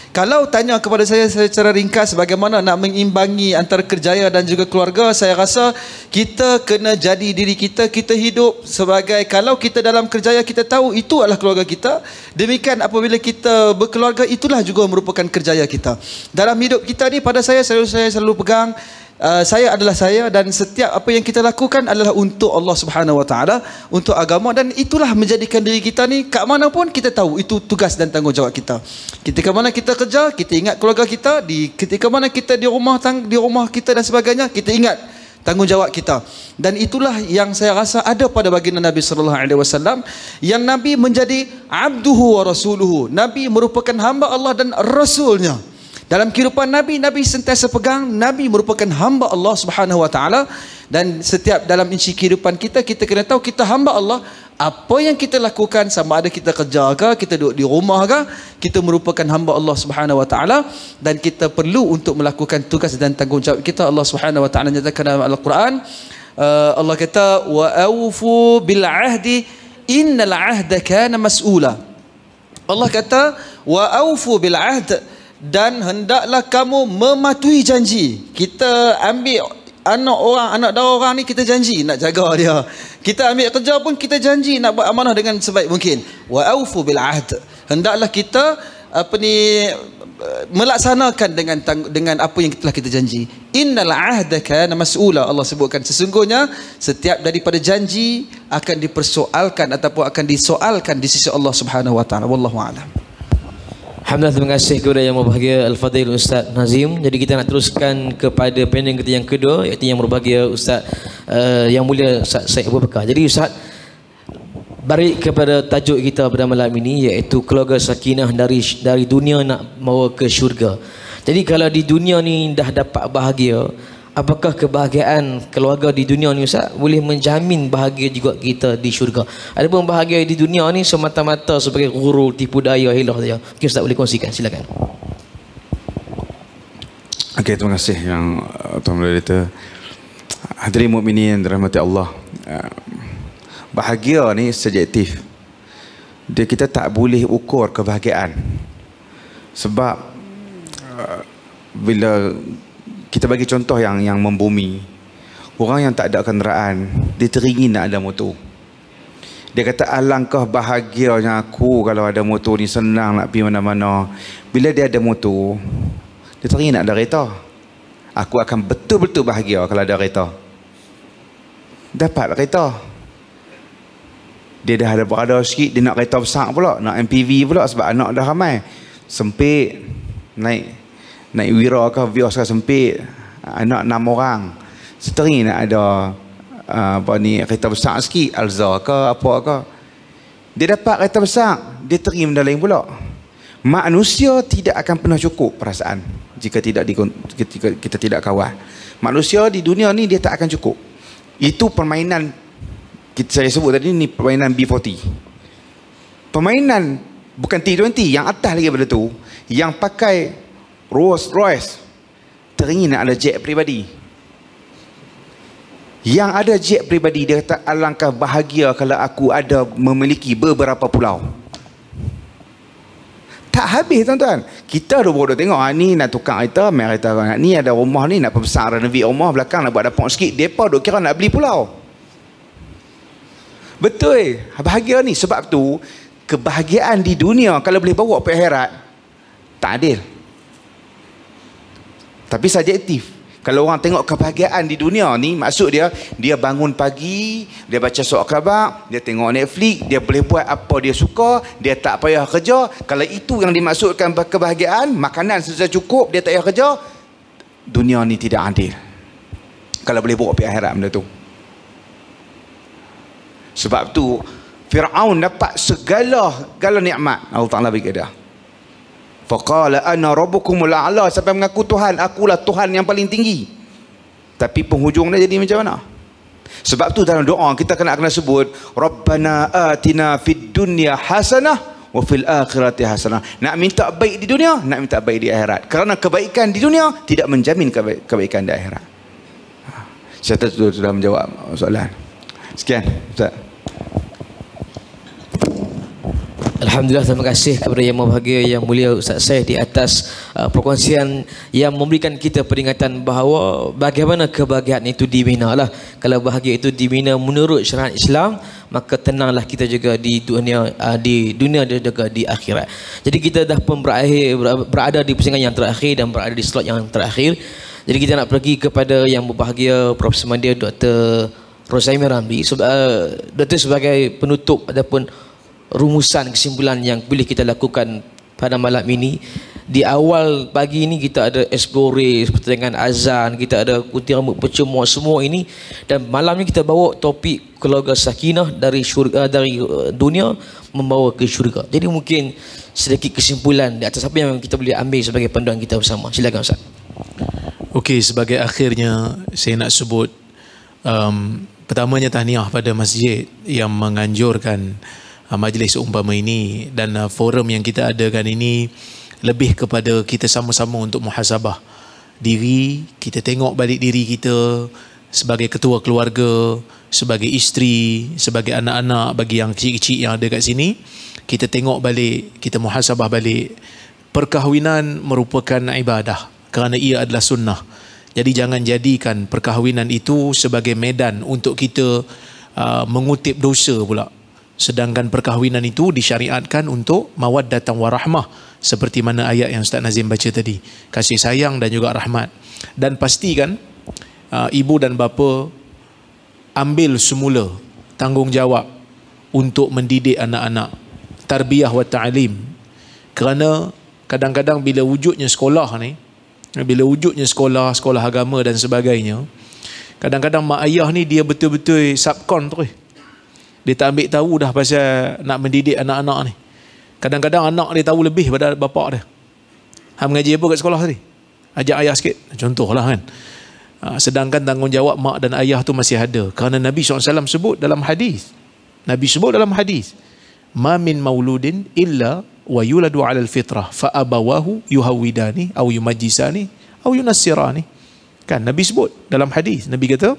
Kalau tanya kepada saya secara ringkas bagaimana nak mengimbangi antara kerjaya dan juga keluarga, saya rasa kita kena jadi diri kita. Kita hidup sebagai, kalau kita dalam kerjaya kita tahu itu adalah keluarga kita, demikian apabila kita berkeluarga itulah juga merupakan kerjaya kita. Dalam hidup kita ni, pada saya selalu pegang, saya adalah saya, dan setiap apa yang kita lakukan adalah untuk Allah Subhanahu Wa Taala, untuk agama, dan itulah menjadikan diri kita ni kat mana pun kita tahu itu tugas dan tanggungjawab kita. Ketika mana kita kerja, kita ingat keluarga kita, ketika mana kita di rumah kita dan sebagainya, kita ingat tanggungjawab kita. Dan itulah yang saya rasa ada pada baginda Nabi sallallahu alaihi wasallam, yang Nabi menjadi abduhu wa rasuluhu. Nabi merupakan hamba Allah dan rasulnya. Dalam kehidupan Nabi sentiasa pegang Nabi merupakan hamba Allah Subhanahu Wa Taala, dan setiap dalam inci kehidupan kita kena tahu kita hamba Allah. Apa yang kita lakukan, sama ada kita kerja ke, kita duduk di rumah ke, kita merupakan hamba Allah Subhanahu Wa Taala, dan kita perlu untuk melakukan tugas dan tanggungjawab kita. Allah Subhanahu Wa Taala nyatakan dalam Al-Quran, Allah kata wa aufu bil ahdi innal ahda kana mas'ula. Allah kata wa aufu bil ahd, dan hendaklah kamu mematuhi janji. Kita ambil anak dara orang ni, kita janji nak jaga dia. Kita ambil kerja pun kita janji nak buat amanah dengan sebaik mungkin. Wa aufu bil ahd, hendaklah kita melaksanakan dengan apa yang telah kita janji. Innal ahda kana mas'ula. Allah sebutkan sesungguhnya setiap daripada janji akan dipersoalkan ataupun akan disoalkan di sisi Allah Subhanahu Wa Taala. Wallahu a'lam. Alhamdulillah, terima kasih kepada yang berbahagia Al-Fadil Ustaz Nazim. Jadi kita nak teruskan kepada panel kita yang kedua, iaitu yang berbahagia Ustaz yang mulia Ustaz Syed Abu Bakar. Jadi Ustaz, balik kepada tajuk kita pada malam ini, iaitu keluarga sakinah dari dunia nak bawa ke syurga. Jadi kalau di dunia ni dah dapat bahagia, apakah kebahagiaan keluarga di dunia ni Ustaz boleh menjamin bahagia juga kita di syurga? Adapun bahagia di dunia ni semata-mata sebagai guru, tipu daya, hilah saja. Mungkin Ustaz boleh kongsikan, silakan. Okey, terima kasih yang Tuan Moderator. Hadirin mukminin yang dirahmati Allah. Bahagia ni subjektif. Kita tak boleh ukur kebahagiaan. Sebab bila kita bagi contoh yang membumi, orang yang tak ada kenderaan, dia teringin nak ada motor. Dia kata alangkah bahagianya aku kalau ada motor ni, senang nak pergi mana-mana. Bila dia ada motor, dia teringin nak ada kereta. Aku akan betul-betul bahagia kalau ada kereta. Dapat kereta. Dia dah ada berada sikit, dia nak kereta besar pula, nak MPV pula sebab anak dah ramai. Sempit, naik Wira ke Vios ke sempit, anak 6 orang. Teringin nak ada kereta besar sikit, Alza ke apa ke. Dia dapat kereta besar, dia teringin benda lain pula. Manusia tidak akan pernah cukup perasaan jika kita tidak kawal. Manusia di dunia ni dia tak akan cukup. Itu permainan saya sebut tadi ni, permainan B40. Permainan bukan T20, yang atas lagi daripada tu, yang pakai Rolls Royce teringin nak ada jet peribadi. Yang ada jet peribadi, dia kata alangkah bahagia kalau aku ada memiliki beberapa pulau. Tak habis tuan-tuan. Kita dah tengok ni nak tukar kereta, main kereta ni ada rumah ni nak perbesar, renovate rumah belakang nak buat dapur sikit. Depa duk kira nak beli pulau. Betul. Bahagia ni sebab tu kebahagiaan di dunia kalau boleh bawa ke akhirat tak adil. Tapi subjektif. Kalau orang tengok kebahagiaan di dunia ni, maksud dia bangun pagi, dia baca surat khabar, dia tengok Netflix, dia boleh buat apa dia suka, dia tak payah kerja. Kalau itu yang dimaksudkan kebahagiaan, makanan sudah cukup, dia tak payah kerja, dunia ni tidak adil. Kalau boleh bawa pergi akhirat benda tu. Sebab tu Fir'aun dapat segala nikmat Allah Ta'ala bagi dia. Faqala ana rabbukumul a'la, sampai mengaku Tuhan, akulah Tuhan yang paling tinggi. Tapi penghujungnya jadi macam mana? Sebab tu dalam doa kita kena sebut Rabbana atina fid dunya hasanah wa fil akhirati hasanah. Nak minta baik di dunia, nak minta baik di akhirat. Kerana kebaikan di dunia tidak menjamin kebaikan di akhirat. Saya sudah menjawab soalan. Sekian Ustaz. Alhamdulillah, terima kasih kepada Yang Maha Bahagia Yang Mulia Ustaz Syed di atas perkongsian yang memberikan kita peringatan bahawa bagaimana kebahagiaan itu dibina lah. Kalau bahagia itu dibina menurut syariat Islam, maka tenanglah kita juga di dunia dan juga di akhirat. Jadi kita dah pun berada di pusingan yang terakhir dan berada di slot yang terakhir. Jadi kita nak pergi kepada yang berbahagia Profesor Mandir Dr. Rozaimi Ramli. Dr. sebagai penutup ataupun rumusan kesimpulan yang boleh kita lakukan pada malam ini. Di awal pagi ini kita ada explore seperti dengan azan, kita ada kunti rambut percuma, semua ini, dan malam ini kita bawa topik keluarga sakinah dari syurga, dari dunia membawa ke syurga. Jadi mungkin sedikit kesimpulan di atas apa yang kita boleh ambil sebagai panduan kita bersama. Silakan Ustaz. Okey, sebagai akhirnya saya nak sebut pertamanya tahniah pada masjid yang menganjurkan majlis umpama ini, dan forum yang kita adakan ini lebih kepada kita sama-sama untuk muhasabah diri. Kita tengok balik diri kita sebagai ketua keluarga, sebagai isteri, sebagai anak-anak, bagi yang kecil-kecil yang ada kat sini. Kita tengok balik, kita muhasabah balik. Perkahwinan merupakan ibadah kerana ia adalah sunnah. Jadi jangan jadikan perkahwinan itu sebagai medan untuk kita mengutip dosa pula. Sedangkan perkahwinan itu disyariatkan untuk mawaddatan warahmah, seperti mana ayat yang Ustaz Nazim baca tadi, kasih sayang dan juga rahmat. Dan pastikan ibu dan bapa ambil semula tanggungjawab untuk mendidik anak-anak, tarbiyah wa ta'lim. Kerana kadang-kadang bila wujudnya sekolah ni, bila wujudnya sekolah agama dan sebagainya, kadang-kadang mak ayah ni dia betul-betul subkon terus. Dia tak ambil tahu dah pasal nak mendidik anak-anak ni. Kadang-kadang anak dia tahu lebih pada bapak dia. Hang mengaji apa kat sekolah tadi? Ajak ayah sikit. Contohlah kan. Sedangkan tanggungjawab mak dan ayah tu masih ada. Kerana Nabi SAW sebut dalam hadis. Nabi sebut dalam hadis. Ma min mauludin illa wa yuladu ala al-fitrah fa abawahu yuhawidani au yumajjisani au yunassirani. Kan Nabi sebut dalam hadis. Nabi kata,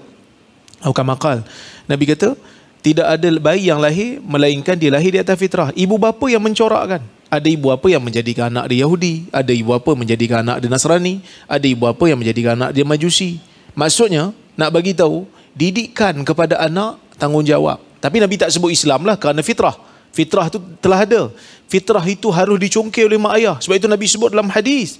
atau kama qala, Nabi kata, tidak ada bayi yang lahir melainkan dia lahir di atas fitrah. Ibu bapa yang mencorakkan. Ada ibu bapa yang menjadikan anak dia Yahudi, ada ibu bapa menjadikan anak dia Nasrani, ada ibu bapa yang menjadikan anak dia Majusi. Maksudnya nak bagi tahu, didikan kepada anak tanggungjawab. Tapi Nabi tak sebut Islam lah kerana fitrah. Fitrah itu telah ada. Fitrah itu harus dicongkir oleh mak ayah. Sebab itu Nabi sebut dalam hadis,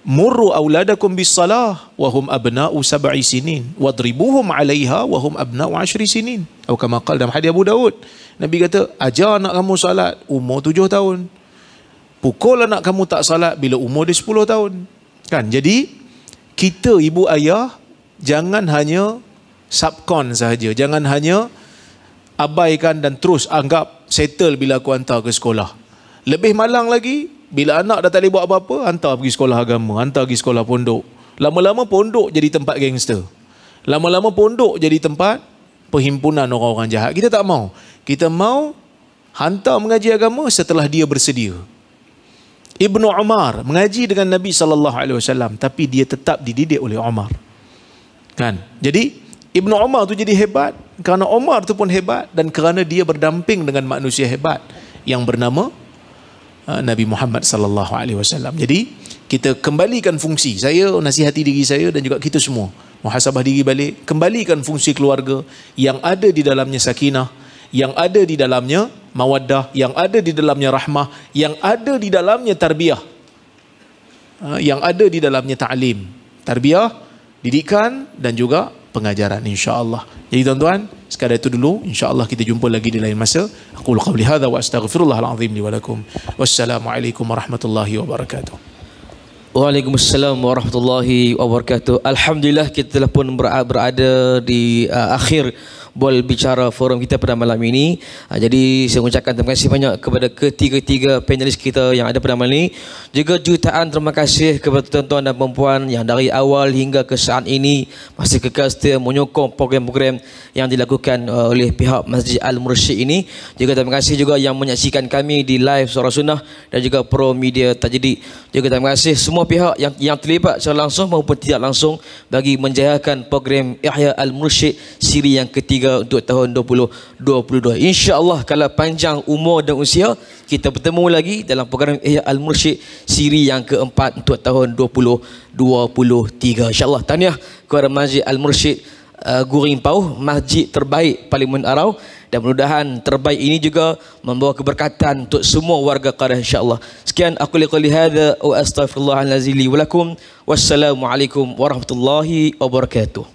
murru auladakum bis salah wa hum abna'u sab'i sinin wadribuhum 'alaiha wa hum abna'u 10 sinin. Atau kama qala dalam hadis Abu Daud, Nabi kata, ajar anak kamu salat umur 7 tahun. Pukul anak kamu tak salat bila umur dia 10 tahun. Kan? Jadi kita ibu ayah jangan hanya subkon sahaja, jangan hanya abaikan dan terus anggap settle bila aku hantar ke sekolah. Lebih malang lagi, bila anak dah tak boleh buat apa-apa, hantar pergi sekolah agama, hantar pergi sekolah pondok. Lama-lama pondok jadi tempat gangster. Lama-lama pondok jadi tempat perhimpunan orang-orang jahat. Kita tak mau. Kita mau hantar mengaji agama setelah dia bersedia. Ibnu Umar mengaji dengan Nabi SAW, tapi dia tetap dididik oleh Umar. Kan? Jadi Ibnu Umar tu jadi hebat kerana Umar tu pun hebat dan kerana dia berdamping dengan manusia hebat yang bernama Nabi Muhammad sallallahu alaihi wasallam. Jadi kita kembalikan fungsi. Saya nasihati diri saya dan juga kita semua muhasabah diri balik, kembalikan fungsi keluarga yang ada di dalamnya sakinah, yang ada di dalamnya mawaddah, yang ada di dalamnya rahmah, yang ada di dalamnya tarbiyah, yang ada di dalamnya ta'lim, tarbiyah, didikan dan juga pengajaran, insya-Allah. Jadi tuan-tuan, sekadar itu dulu, insya-Allah kita jumpa lagi di lain masa. Aku qauli hadza wa astaghfirullahal azim li wa lakum. Wassalamualaikum warahmatullahi wabarakatuh. Waalaikumsalam warahmatullahi wabarakatuh. Alhamdulillah kita telah pun berada di akhir Bola Bicara forum kita pada malam ini. Jadi saya mengucapkan terima kasih banyak kepada ketiga-tiga panelis kita yang ada pada malam ini. Juga jutaan terima kasih kepada tuan-tuan dan puan-puan yang dari awal hingga ke saat ini masih kekal setia menyokong program-program yang dilakukan oleh pihak Masjid Al-Mursyid ini. Juga terima kasih juga yang menyaksikan kami di live Suara Sunnah dan juga Pro Media Tajdid. Juga terima kasih semua pihak yang terlibat secara langsung maupun tidak langsung bagi menjayakan program Ihya Al-Mursyid siri yang ketiga untuk tahun 2022. InsyaAllah kalau panjang umur dan usia, kita bertemu lagi dalam program Ihya Al-Mursyid siri yang keempat untuk tahun 2023. InsyaAllah tahniah kepada Masjid Al-Mursyid Guring Pauh, masjid terbaik Parlimen Arau, dan mudah-mudahan terbaik ini juga membawa keberkatan untuk semua warga Qadah insya-Allah. Sekian aku liqali hadza wa astaghfirullahalazim li wa lakum. Wassalamualaikum warahmatullahi wabarakatuh.